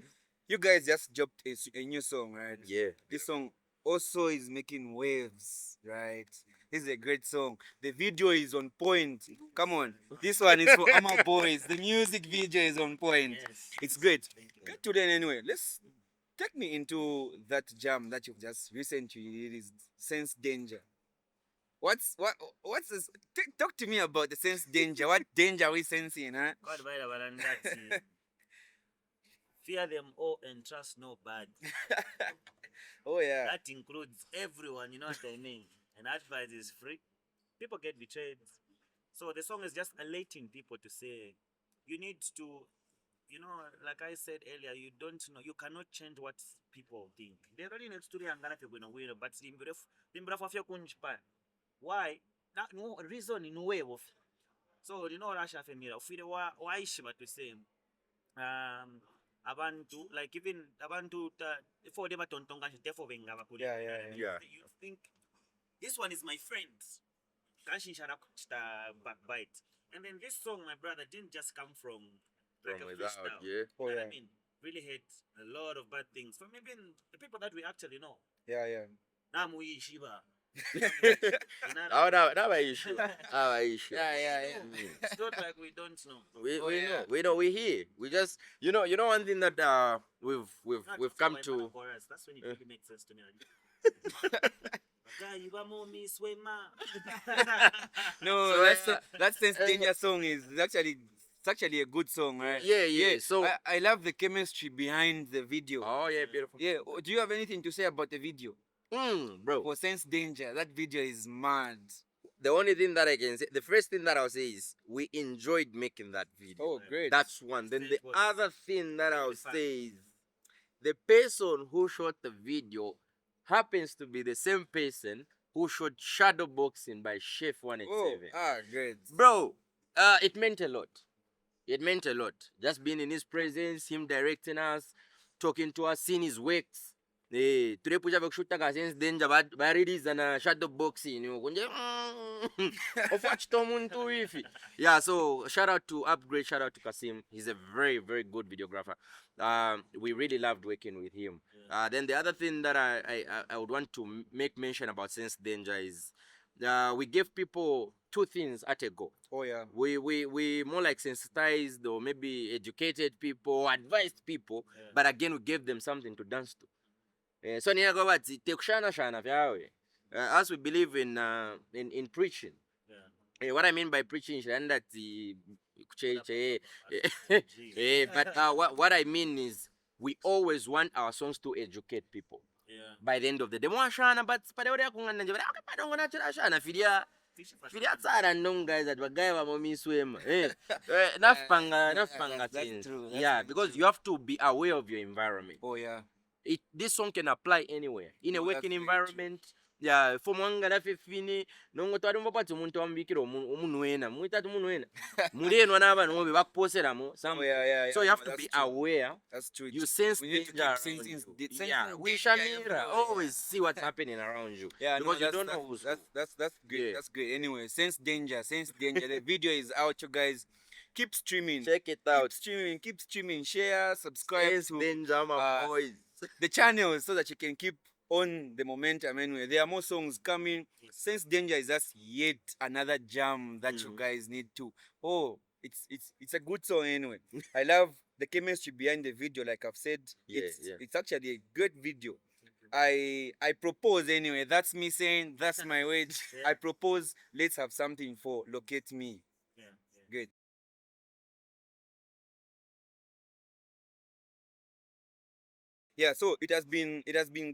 You guys just dropped a new song, right? Yeah. This song also is making waves, right? This is a great song. The video is on point. Come on. This one is for Ama Boyz. The music video is on point. Yes. It's great. Thank you. Get to then anyway. Let's take me into that jam that you've just recently released, Sense Danger. What's this? Talk to me about the sense danger. What danger are we sensing, huh? God by the balance. Fear them all and trust nobody. Oh yeah. That includes everyone, you know what I mean? And advice is free. People get betrayed. So the song is just alerting people to say, you need to, you know, like I said earlier, you don't know, you cannot change what people think. They're really next to the angana people in a way, but why? No reason in a way of. So you know Russia family. Why is she but to say abantu like even abantu before they batontonga therefore benga Yeah. you think this one is my friend kashi shara backbite and then this song my brother didn't just come from like a freestyle. yeah. Oh And yeah. I mean really hate a lot of bad things from even the people that we actually know. Yeah. Namu Shiba. How that issue? Our issue. Yeah. It's not like we don't know. We know we're here. We just you know one thing that we've Not come my to man chorus. That's when it really makes sense to me. Guy, you want more me swimmer. No, So, that sense danger song is actually a good song, right? Yeah. So I love the chemistry behind the video. oh yeah, beautiful. Yeah. Do you have anything to say about the video? Bro. For Sense Danger, that video is mad. The only thing that I can say, the first thing that I'll say is we enjoyed making that video. Oh, great. That's one. Then the It was other thing that I'll really fun. say is the person who shot the video happens to be the same person who shot Shadow Boxing by Chef Oh, 187. great. Bro, it meant a lot. It meant a lot. Just being in his presence, him directing us, talking to us, seeing his works. Today puja vekushuta ka sense danger barelease na shadow boxing kunje ofachita omuntu ifi. Yeah, so shout out to Upgrade, shout out to Kasim. He's a very very good videographer. We really loved working with him. Then the other thing that I would want to make mention about Sense Danger is we give people two things at a go. Oh yeah. We more like sensitized or maybe educated people, or advised people, Yeah. but again we gave them something to dance to. So ninaga bati tekushana shana vyawe. As we believe in preaching. Yeah. What I mean by preaching is that the Gee. but what I mean is we always want our songs to educate people. Yeah. By the end of the day, mwashana but padawada kungana nje okay padongo na chana filia tsara ndong guys that bagaya ba momi swema nafpanga That's things. true. Yeah, because you have to be aware of your environment. Oh yeah. This song can apply anywhere in a No, working that's very environment. Yeah, for mwanga na fifini nongo twali mbapati umuntu ambikira umuntu wena muitatu umuntu wena muleno naba no be bakuposera mo Oh yeah. so you have to That's be true. aware. That's true. You sense We need to danger keep around sensing you. sensing Yeah, we danger Shamira everywhere. always see what's happening around you. Yeah, because no, you don't know who's that's great. Yeah. That's great. Anyway, sense danger. The video is out, you guys. Keep streaming. check it out. Keep streaming. Share, subscribe Sense to danger, Ama Boyz. the channel so that you can keep on the momentum. Anyway, there are more songs coming. Sense danger is just yet another jam that you guys need to. Oh, it's a good song anyway. I love the chemistry behind the video. Like I've said, Yeah, it's actually a great video. I propose anyway. That's me saying that's my wage. Yeah. I propose. Let's have something for Locate Me. Yeah. Great. Yeah, so it has been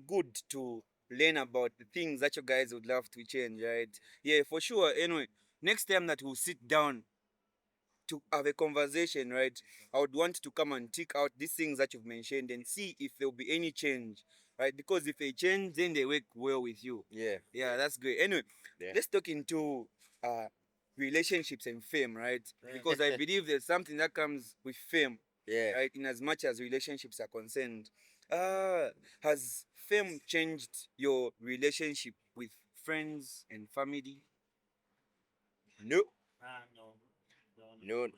good to learn about the things that you guys would love to change, right? Yeah, for sure. Anyway, next time that we'll sit down to have a conversation, right? I would want to come and tick out these things that you've mentioned and see if there'll be any change, right? Because if they change, then they work well with you. Yeah, that's great. Anyway, Yeah. let's talk into relationships and fame, right? Yeah. Because I believe there's something that comes with fame, Yeah. right? In as much as relationships are concerned. Has fame changed your relationship with friends and family? No. No. No. Let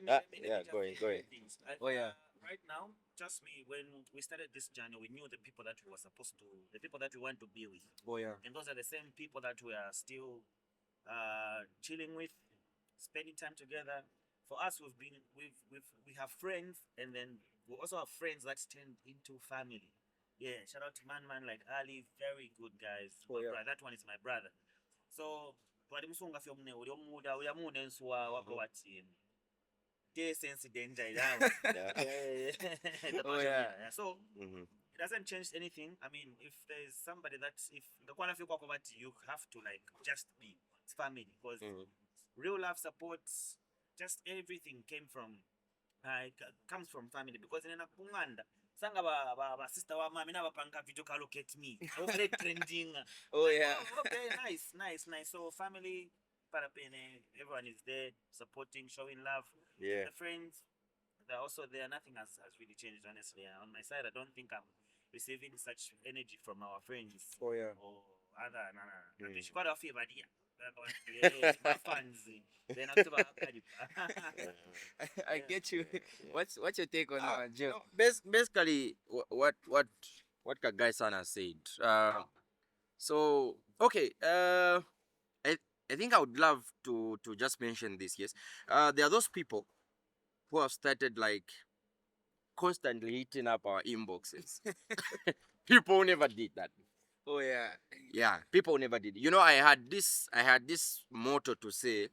me yeah, just go say ahead. a few things. Oh, yeah. Right now, trust me, when we started this journey, we knew the people that we were supposed to, the people that we want to be with, Oh yeah. and those are the same people that we are still chilling with, spending time together. For us, we have friends, and then we also have friends that turned into family. Yeah, shout out to man like Ali, very good guys. Oh, yeah. That one is my brother. So twali musunga fyo mune uli omuda uli amune nswa wako wati sense danger down. Oh, yeah. So it doesn't change anything. I mean, if there's somebody that if ngakwana fyo kwako wati you have to like just be family because real love supports just everything comes from family because in kunganda sanga ba sister wa mami nabapanga video ka Locate Me okay trending. Oh yeah. Okay, nice. So family parapene, everyone is there supporting, showing love. Yeah. The friends, they're also there. Nothing has really changed, honestly. On my side, I don't think I'm receiving such energy from our friends Oh yeah. or other she got a favor here. My fans. Then after I get you. What's your take on that, Joe? No, basically, what Kagai Sana said. So okay. I think I would love to just mention this. Yes. There are those people who have started like constantly hitting up our inboxes. People who never did that. Oh yeah. Yeah, people never did. You know, I had this motto to say,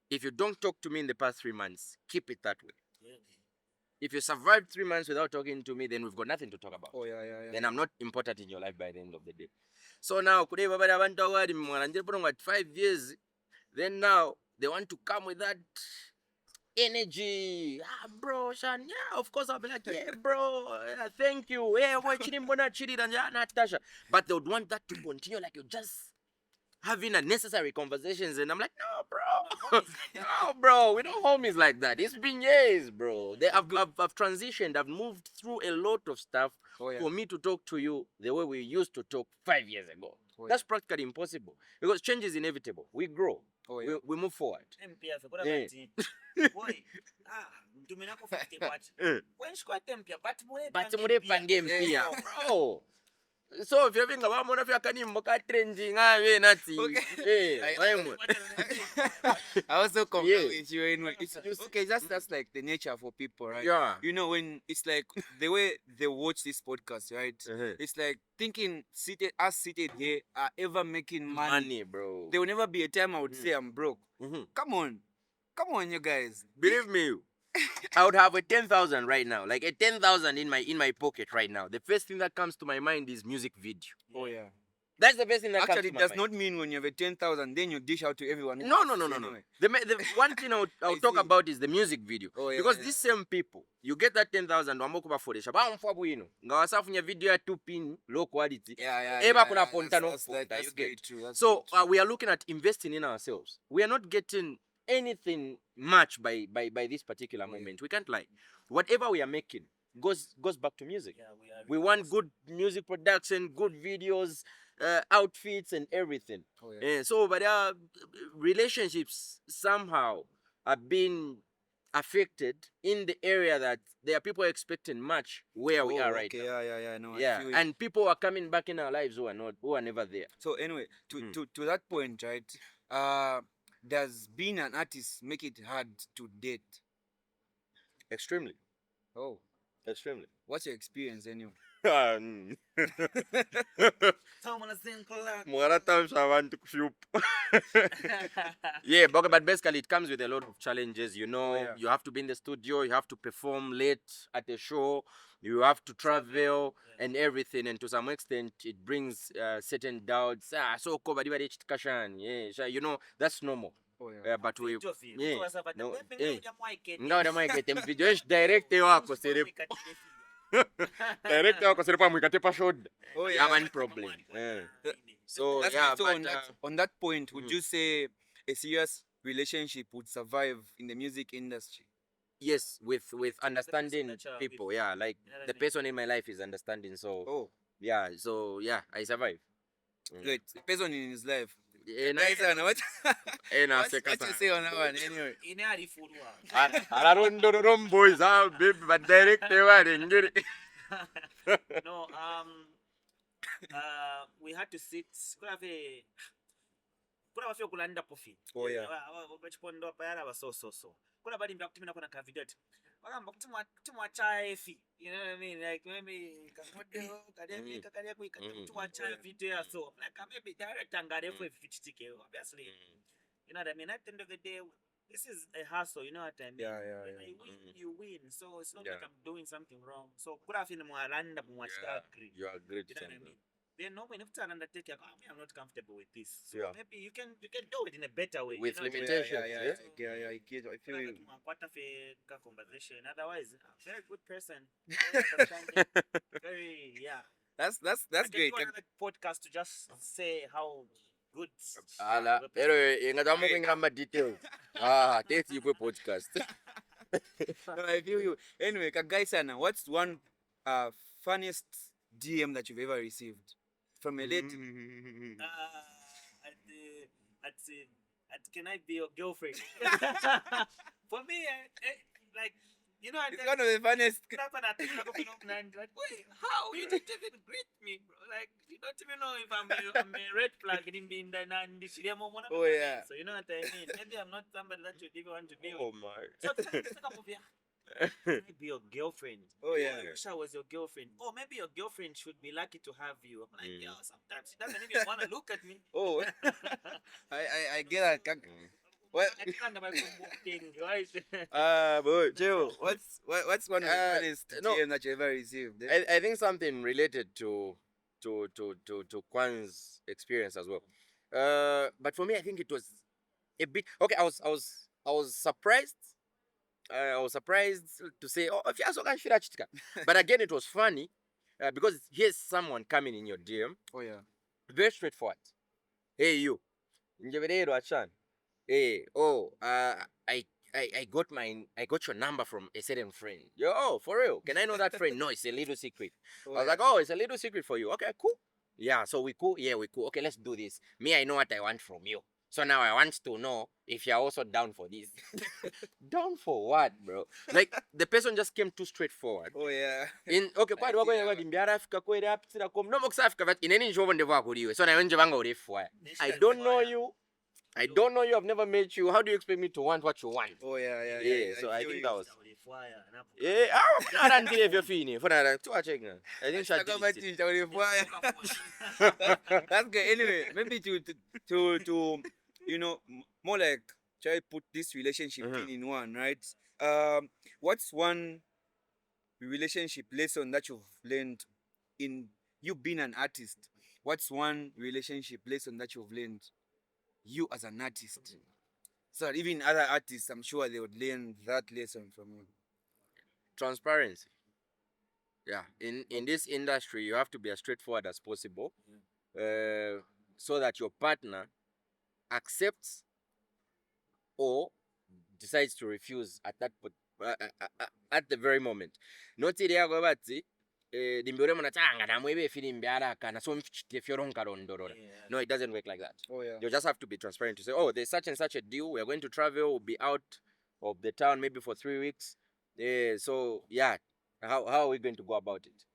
if you don't talk to me in the past 3 months, keep it that way. If you survived 3 months without talking to me, then we've got nothing to talk about. Oh yeah. Then I'm not important in your life by the end of the day. So now, today, Baba went away 5 years. Then now they want to come with that energy. Bro, Shan, yeah, of course I'll be like, yeah, bro, yeah, thank you. Yeah, Natasha. But they would want that to continue, like you're just having unnecessary conversations, and I'm like, no, bro, no, bro, we don't homies like that. It's been years, bro. I've transitioned. I've moved through a lot of stuff for me to talk to you the way we used to talk 5 years ago. That's practically impossible because change is inevitable. We grow. We move forward. Boy, mtuminako 50 but when she got tempia but But bro. So if you think about one of your kanimbo ka trending, nati. I- Why I also compare Yeah. with you anyway. Okay, that's like the nature for people, right? Yeah. You know, when it's like the way they watch this podcast, right? Uh-huh. It's like thinking seated here are ever making money. Money, bro. There will never be a time I would say I'm broke. Mhm. Come on, you guys. Believe me, I would have a 10,000 right now, like a 10,000 in my pocket right now. The first thing that comes to my mind is music video. Oh yeah. That's the first thing that Actually, comes it to my does mind. not mean when you have a 10,000, then you dish out to everyone. who No. asks anyway. The one thing I would talk see. about is the music video. Oh, yeah, Because yeah. these same people, you get that 10,000 wamokuba for the shaba bwino. Nga wasafunya video ya 2 pin low quality. Yeah. Eba kuna ponta no That's ponta, you very get. true. That's So very true. we are looking at investing in ourselves. We are not getting anything much by this particular moment. We can't lie. Whatever we are making goes back to music. Yeah, We want good music production, good videos, outfits, and everything. Oh, yeah. So, but relationships somehow are being affected in the area that there are people expecting much where we are right okay, now. Yeah. No, I Yeah, feel it. and people are coming back in our lives who are never there. So anyway, to that point, right? Does being an artist make it hard to date? Extremely, Oh, extremely. what's your experience anyway? Someone sing collab. Yeah, but basically it comes with a lot of challenges. You know, yeah. you have to be in the studio, you have to perform late at a show, you have to travel and everything, and to some extent it brings certain doubts. So yeah, you know, that's normal. Oh yeah. But we Yeah. no, no, the mic get video direct wako sere direct wako sere pa mwikate pa shod. Oh Yeah, yeah. man, problem. Yeah. So That's yeah, so but on that point, would you say a serious relationship would survive in the music industry? yes, with understanding that you are people. with. Yeah, like You know what the I mean? person in my life is understanding. So Oh, yeah, I survive. wait, the person in his life. Yeah, Guys, what what you say on that one anyway? Ine alifurwa. Araron boys, baby, but direct they were in it. No, we had to sit. Kuna wafio kulanda pofi. Oh, yeah. Bachipondo payara ba so. Kuna badi mbya kutimina kuna ka video. Wagamba kutimwa chai fi. You know what I mean? Like maybe kamodo kademi kakalia kutimwa chai video ya so. Like maybe direct angare for fititike obviously. You know what I mean? At the end of the day, this is a hustle, you know what I mean? Yeah. When you win, you win. So it's not Yeah. like I'm doing something wrong. So could have been more random agree. You are great. You know what I mean? Then no when after undertake, I'm not comfortable with this. So Yeah. maybe you can do it in a better way. With you know what I mean? limitations. Yeah. I get. I feel you. Quarter for conversation. Otherwise, very good person. Very understanding, very That's I can great. do another podcast to just say how good. Ala, pero ingatamu kingamba details. Take you podcast. No, I feel you. Anyway, Kagaisana, what's one funniest DM that you've ever received from a lady? At can I be your girlfriend? For me, like you know, It's one of the funniest. that's when I think I'm like, wait, how you didn't even greet me, bro? Like you don't even know if I'm a red flag in being the Oh, yeah. So you know what I mean? Maybe I'm not somebody that you even want to be with. Oh my. So can I be your girlfriend? Oh yeah. I wish I was your girlfriend. Or maybe your girlfriend should be lucky to have you. I'm like, yo, sometimes she doesn't even want to look at me. Oh, I get that. Well, I can't have my thing, right? But Joe, what's one of the funniest no. DM that you ever received? I think something related to Kwan's experience as well. But for me, I think it was a bit okay. I was surprised. I was surprised to say, oh, if you can shira chitika. But again, it was funny because here's someone coming in your DM, Oh yeah. very straightforward. Hey you, Njevedero Achan. Hey, oh, I got your number from a certain friend. Yo, oh, for real? Can I know that friend? No, it's a little secret. Oh, I was like, oh, it's a little secret for you. Okay, cool. Yeah, so we cool. Yeah, we cool. Okay, let's do this. Me, I know what I want from you. So now I want to know if you're also down for this. down for what, bro? Like the person just came too straightforward. Oh yeah. Okay, kwali wakwenda kwati mbyara afika kwere apitira kom no moksa afika but ineni njovo ndevo akuliwe so nayo nje banga urefwa. I don't know you. I don't know you. I've never met you. How do you expect me to want what you want? Oh yeah. Yeah, so I feel think you. that was. Yeah, I don't think if you're feeling for that. I think Talk about she it, shall we fire? That's good. Anyway, maybe to more like try put this relationship Mhm. thing in one, right? What's one relationship lesson that you've learned in you being an artist? What's one relationship lesson that you've learned you as an artist? So that even other artists, I'm sure they would learn that lesson from you. transparency. Yeah, in this industry, you have to be as straightforward as possible, so that your partner accepts or decides to refuse at at the very moment. Not ile yako bati dimbore munatanga namwebe filimbi haraka na so mfichite fyoronka rondorora. No, it doesn't work like that. Oh yeah. You just have to be transparent to say, oh, there's such and such a deal. We're going to travel. We'll be out of the town maybe for 3 weeks. So yeah, how are we going to go about it?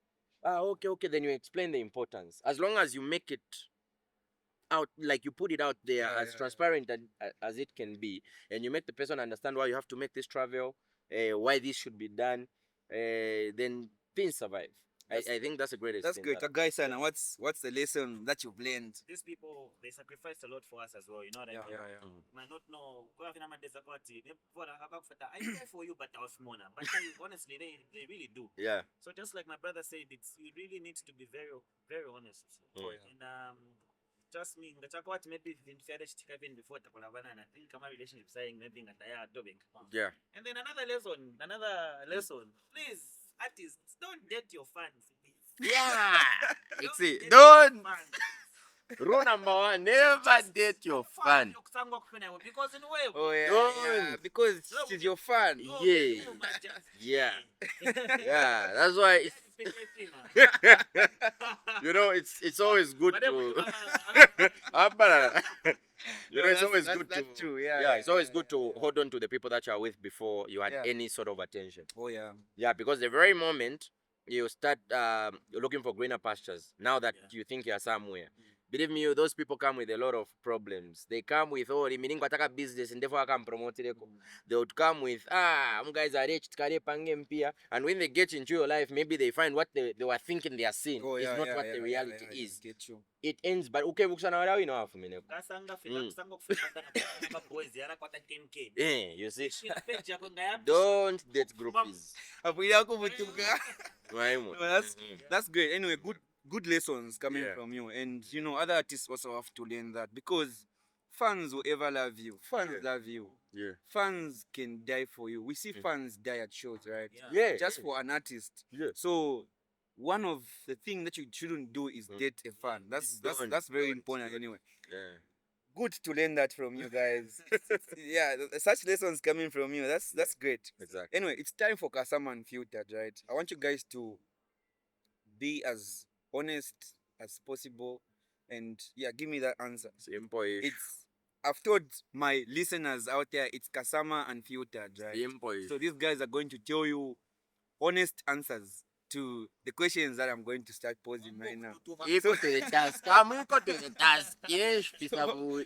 Okay. Then you explain the importance. As long as you make it out, like you put it out there as transparent as it can be, and you make the person understand why you have to make this travel, why this should be done, then things survive. I think that's a great That's experience. great. Guys, Sana, what's the lesson that you've learned? These people, they sacrifice a lot for us as well. You know what I mean? Might not know. Go have a disappointed. I care for you, but I was smaller. But honestly, they really do. Yeah. So just like my brother said, you really need to be very, very honest. And trust me, maybe in fair before I think my relationship saying maybe Yeah. and then another lesson. Please, artists, don't date your fans. Please. Yeah. Don't See, date don't. your fans. Rule number one: never date your fan. Because in a way, Oh yeah, Don't. because she's your fan. Yeah. Yeah. Yeah. That's why it's always good to. It's always good that's to. true. It's always good to hold on to the people that you are with before you had Yeah. any sort of attention. Oh yeah. Yeah, because the very moment you start looking for greener pastures, now that you think you're somewhere, believe me, those people come with a lot of problems. They come with, oh, meaning wataka business and therefore I can promote it. They would come with, guys are rich, and when they get into your life, maybe they find what they were thinking they are seeing Oh is yeah. not what the reality is. Get you. It ends, but okay, books are now you know, you see, don't date groupies. No, that's great. Anyway, good lessons coming Yeah. from you, and other artists also have to learn that because fans will ever love you. Fans love you. Yeah. Fans can die for you. We see fans die at shows, right? Yeah. Just for an artist. Yeah. So one of the things that you shouldn't do is date a fan. That's very important anyway. Yeah. Good to learn that from you guys. Such lessons coming from you. That's great. Exactly. Anyway, it's time for Kasama Unfiltered, right? I want you guys to be as honest as possible and give me that answer. Simple-ish. I've told my listeners out there it's Kasama Unfiltered, right? Simple-ish. So these guys are going to tell you honest answers to the questions that I'm going to start posing right now. Equal to the task. I'm equal to the task. Yes, peaceable.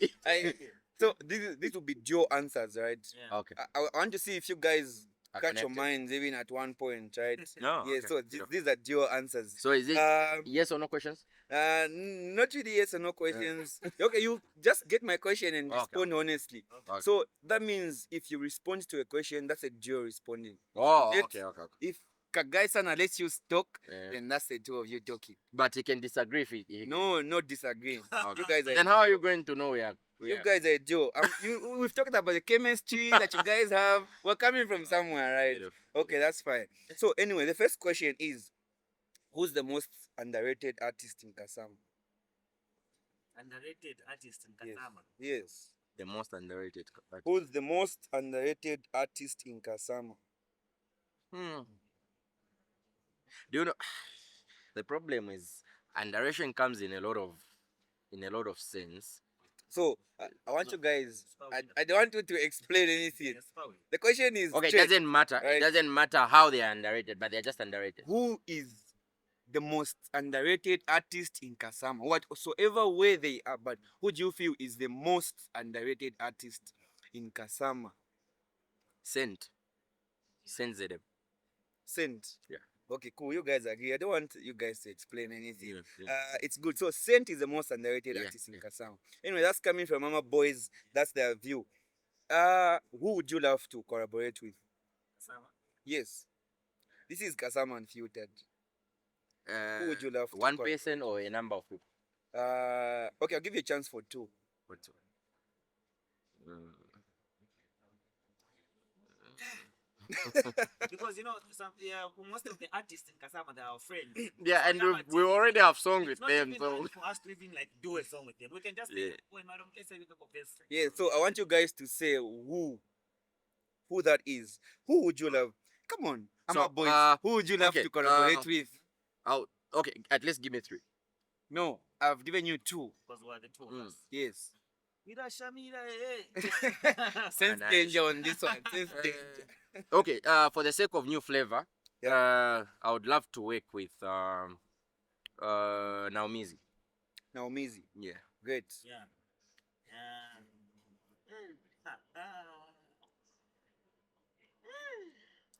So this will be dual answers, right? Yeah. Okay. I want to see if you guys Are catch your connected. minds even at one point, right? No. Yeah. Okay. So these are dual answers. So is it Um, yes or no questions? Not really yes or no questions. Okay, you just get my question and Okay. respond honestly. Okay. So that means if you respond to a question, that's a duo responding. Oh, Let's- okay. If Kagai Sana lets you talk, Yeah. then that's the two of you talking. But he can disagree if he. No, not disagreeing. Okay. You guys are Then how are you going to know we are? you guys are a duo. We've talked about the chemistry that you guys have. We're coming from somewhere, right? Okay, that's fine. So anyway, the first question is, who's the most underrated artist in Kasama? Underrated artist in Yes. Kasama. Yes. The most underrated. Who's the most underrated artist in Kasama? Do you know? The problem is underration comes in a lot of sense. So I want you guys. I don't want you to explain anything. Yes, power. The question is Okay, it straight, doesn't matter. right? It doesn't matter how they are underrated, but they're just underrated. Who is the most underrated artist in Kasama? Whatsoever way they are, but who do you feel is the most underrated artist in Kasama? Sent. Send them. Saint. Yeah. Okay, cool. You guys agree. I don't want you guys to explain anything. Yeah. It's good. So Saint is the most underrated Yeah, artist in yeah. Kasama. Anyway, that's coming from Ama Boys. That's their view. Who would you love to collaborate with? Kasama. Yes. This is Kasama Unfiltered. Who would you love to One collaborate? person or a number of people? Okay, I'll give you a chance for two. What's Because most of the artists in Kasama they are our friends. Yeah, and Now, we already have songs it's with not them, even so hard for us to even like do a song with them. We can just Yeah. when Madam K say we can confess. Yeah, so I want you guys to say who that is. Who would you love? Come on, Ama So, Boys. Who would you love okay, to collaborate with? okay, at least give me 3. No, I've given you 2. Because we are the two of us. Yes. Mira Shamira, eh. Sense nice. danger on this one. Sense danger. Okay, for the sake of new flavor, I would love to work with Naumizi. Naumizi. Yeah. Great. Yeah.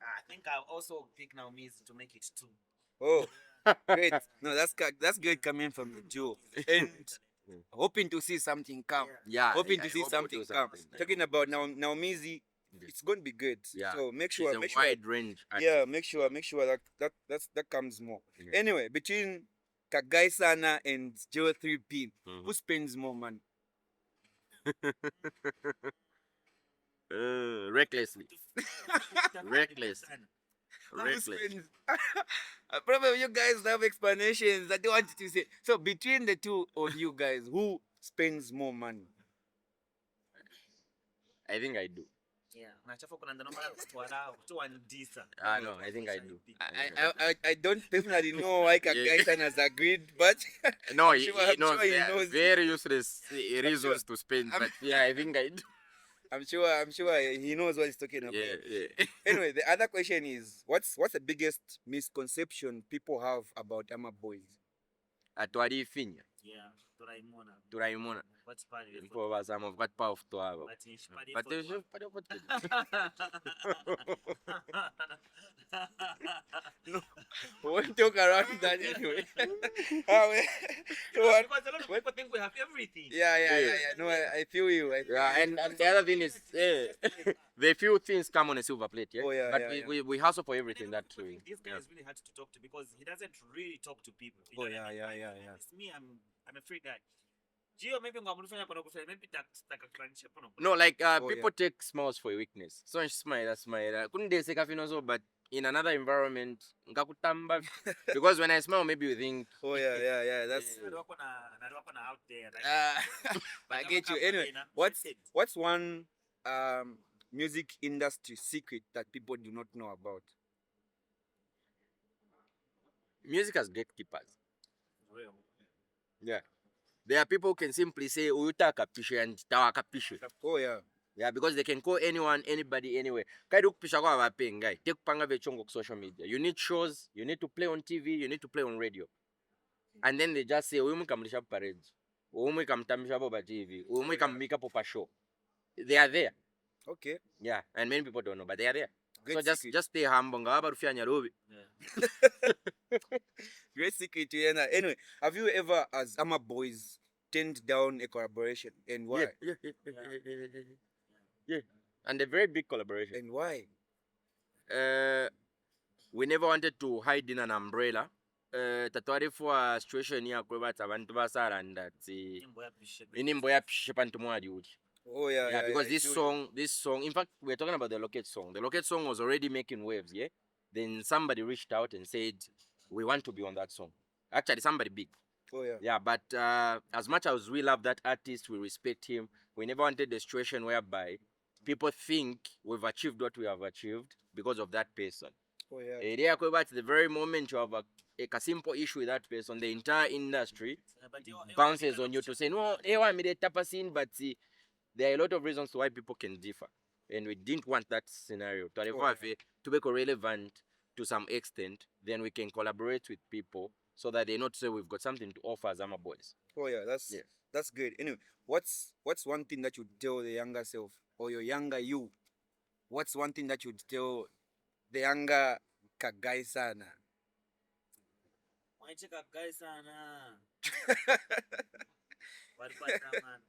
I think I'll also pick Naumi's to make it 2. Oh, great. No, that's good coming from the Jew. And hoping to see something come. Yeah. Hoping I to see hope something do come. something. Talking about Naumizi, it's going to be good. Yeah. So make It's sure, a make sure. wide range. Yeah, make sure that comes more. Yeah. Anyway, between Kagai Sana and Joe 3P, Mhm. who spends more money? Recklessly. Reckless. Who Reckless. spends? Probably you guys have explanations. I don't want you to say. So between the two of you guys, who spends more money? I think I do. Yeah. Nachafa kuna ndo namba kutwala kutwandisa. No, I think I do. I don't personally know why Kagai Sana has agreed, but No, I'm sure- I'm sure he there are knows. very useless reasons to spend, but yeah, I think I do. I'm sure he knows what he's talking about. Yeah. Anyway, the other question is, what's the biggest misconception people have about Ama Boys? Twalifinya Yeah. Turaimona. turayimona What's party? mpo bazamu vat power twabo But in Shpadi but We won't talk around that anyway. So what- Because a lot of people think we have everything. yeah. No, I feel you. I feel yeah, you. and the other thing is the few things come on a silver plate, yeah. Oh, yeah, But yeah, we hustle for And everything then that I we. think this guy is really hard to talk to because he doesn't really talk to people. You Oh, know what I yeah, mean? yeah. It's me, I'm a free guy. Gio, maybe ngamulifanya kono kufanya maybe takakuranisha kono. No, like Oh, people take smiles for a weakness. So smile. Couldn't they say so? But in another environment, ngakutamba. Because when I smile, maybe you think. Oh, yeah. That's. Naliwako na out there. Like, I get you. Anyway, what's one music industry secret that people do not know about? Music has gatekeepers. real. Yeah. There are people who can simply say, Uyuta kapishe and tawa kapishe. Oh, yeah. Yeah, because they can call anyone, anybody, anywhere. Kaidi kupisha kwa wapeng, guy. Take panga vechongo social media. You need shows, you need to play on TV, you need to play on radio. And then they just say, Uyumu kamlisha parades. Uyumu kamtamisha popa TV. Uyumu kamika popa show. They are there. Okay. Yeah, and many people don't know, but they are there. Great So secret. just stay humble. Ngawaba rufia nyarobi. Yeah. Great secret. Yeah. Anyway, have you ever, as Ama Boys, turned down a collaboration? And why? Yeah. And a very big collaboration. And why? We never wanted to hide in an umbrella. Tatwari for a situation here kweba abantu basaranda tsi Nyimbo ya pishe. inimbo ya pishe pantu mwadi uji. Oh, yeah. Because I this feel you. song, in fact, we're talking about the Locate song. The Locate song was already making waves, yeah? Then somebody reached out and said, we want to be on that song. Actually, somebody big. Oh, yeah. Yeah, but as much as we love that artist, we respect him, we never wanted a situation whereby people think we've achieved what we have achieved because of that person. Oh, yeah. Area kweba, at the very moment you have a simple issue with that person, the entire industry But bounces on you to say, no, they want me to tap us in, but see, there are a lot of reasons why people can differ. And we didn't want that scenario. To make relevant to some extent, then we can collaborate with people so that they not say we've got something to offer as Ama Boys. Oh yeah, that's good. Anyway, what's one thing that you'd tell the younger self or your younger you? What's one thing that you'd tell the younger kagai sana? Mwaicheka guys sana. Walikuwa man.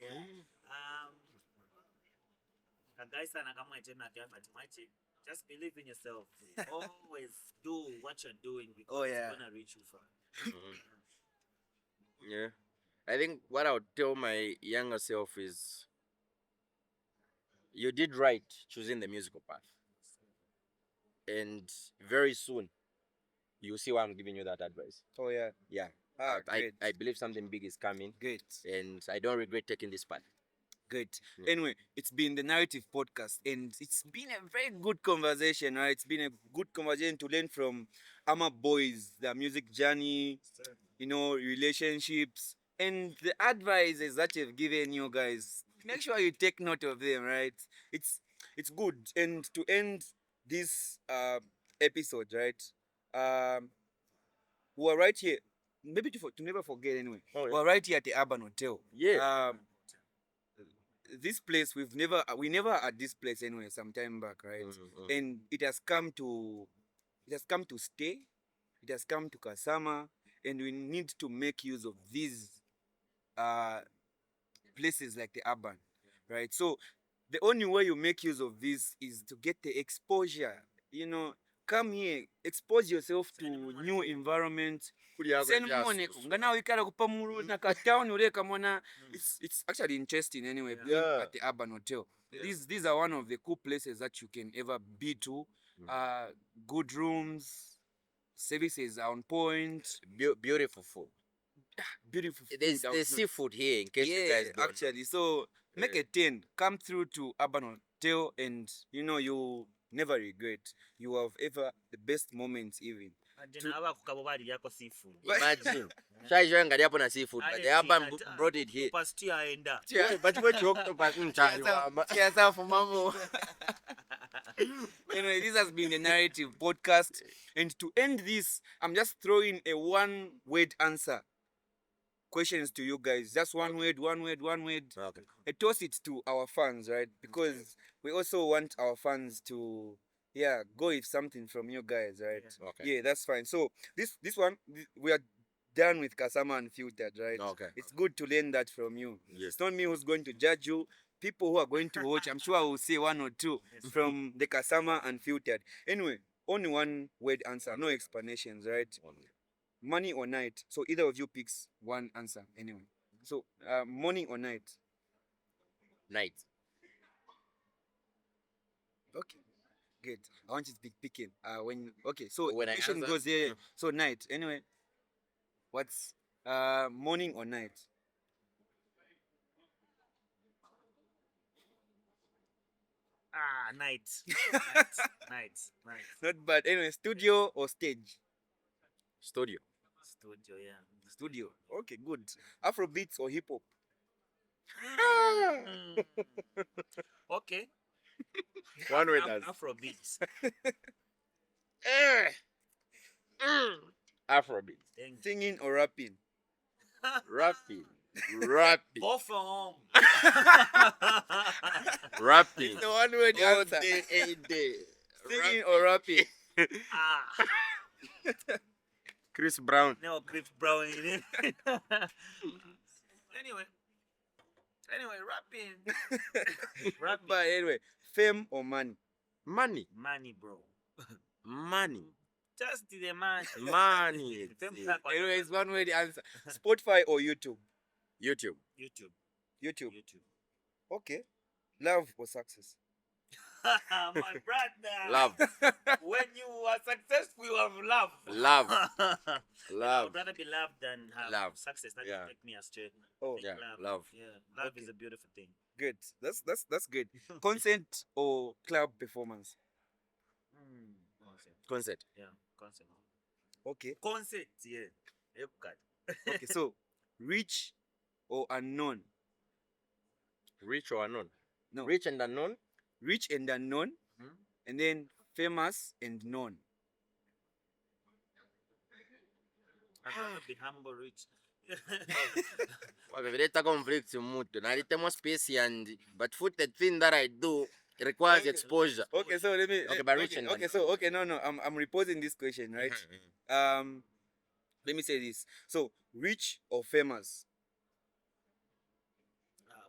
Yeah. Kagai sana kama mwaichena kia but just believe in yourself. Always do what you're doing because Oh, yeah. it's gonna reach you far. Yeah. I think what I would tell my younger self is you did right choosing the musical path. And very soon, you'll see why I'm giving you that advice. Oh yeah, Yeah. great. I believe something big is coming. Great. And I don't regret taking this path. Good. Yeah. Anyway, it's been the Narrative Podcast, and it's been a very good conversation, right? It's been a good conversation to learn from Ama Boys, their music journey, relationships, and the advices that you've given you guys. Make sure you take note of them, right? It's good. And to end this episode, right? We're right here. Maybe to never forget anyway. Oh, yeah. We're right here at the Urban Hotel. Yeah. This place we never at this place anyway some time back, right? And it has come to stay, it has come to kasama, and we need to make use of these places like the Urban, right? So the only way you make use of this is to get the exposure, come here, expose yourself to new environment. It's actually interesting anyway, being at the Urban Hotel. Yeah. These are one of the cool places that you can ever be to. Good rooms, services are on point, Beautiful food. beautiful food. There's seafood here in case you guys don't. Actually, so make a 10, come through to Urban Hotel, and you never regret. You have ever the best moments even. Seafood. Imagine. Try enjoying hapo na seafood, but the Urban brought it here. Pastia aenda. Yeah, but what you octopus Cheers out for Mamo. Anyway, this has been the Narrative Podcast, and to end this, I'm just throwing a one-word answer questions to you guys. Just one word. Okay. I toss it to our fans, right? Because we also want our fans to go with something from you guys, right? Okay. Yeah, that's fine. So this one, we are done with Kasama Unfiltered, right? Okay. It's good to learn that from you. Yes. It's not me who's going to judge you. People who are going to watch, I'm sure I will say one or two from the Kasama Unfiltered. Anyway, only one word answer, no explanations, right? Money or night. So either of you picks one answer anyway. So morning or night? Night. Okay. Good. I want you to be picking. So When I question answer- goes here. So night. Anyway. What's morning or night? Night. Night. Not bad. Anyway, studio or stage? Studio. Studio, yeah. Studio. Okay, good. Afrobeats or hip hop? Okay. One word as Afrobeats. Afrobeat. Singing or rapping? Rapping. Both from home. Rapping. The one word All answer. day, every day. Singing or rapping? Chris Brown. No, Chris Brown in it. Anyway, rapping. But anyway, fame or money? Money. Money, bro. Money. Just the man. Money. Anyway, it's one word answer. Spotify or YouTube? YouTube. YouTube. Okay. Love or success? My brother. Love. When you are successful, you have love. Love. I Love. would rather be loved than have Love. success. That Yeah. will take me astray. Oh, Take Yeah, love. Yeah, love is a beautiful thing. good. That's good. Concert or club performance? Concert. Concept. Okay. Concept, yeah. Ekukati. Okay, so rich or unknown? Rich or unknown? No. Rich and unknown? Rich and unknown, Hmm? and then famous and known. I'd rather be humble, rich. Wavevileta conflict mutu. Nalitemo space and but food the thing that I do requires Okay. exposure. Okay, so let me. Okay, but rich okay, and okay, unknown. so okay, no, I'm reposing this question, right? Let me say this. So rich or famous?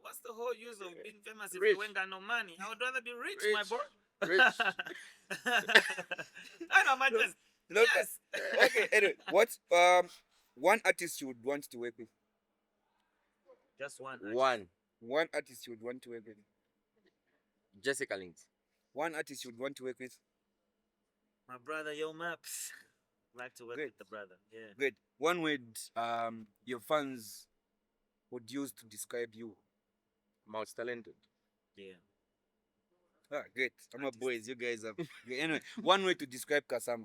What's the whole use of being famous if Rich. you ain't got no money? I would rather be rich, my Rich. boy. Rich. I know, my just. No, Yes. Okay, anyway, what one artist you would want to work with? Just one. One. One artist you would want to work with? Jessica Links. One artist you would want to work with? My brother, Yo Maps. Like to work Good. with the brother. Yeah. Good. One word your fans would use to describe you. Most talented. Yeah. Ah, great. Ama Boyz, you guys have. Okay, anyway, one way to describe Kasama.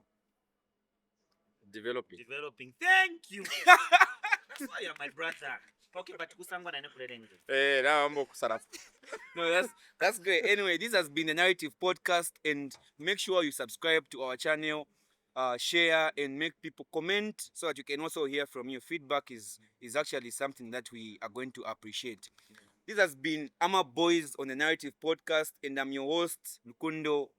Developing. Developing. Thank you. That's why you're my brother. Okay, but kusangwa na nekulele. Now I'm kusarafu. No, that's great. Anyway, this has been the Narrative Podcast, and make sure you subscribe to our channel, share, and make people comment so that you can also hear from you. Feedback is actually something that we are going to appreciate. This has been Ama Boyz on the Narrative Podcast, and I'm your host, Lukundo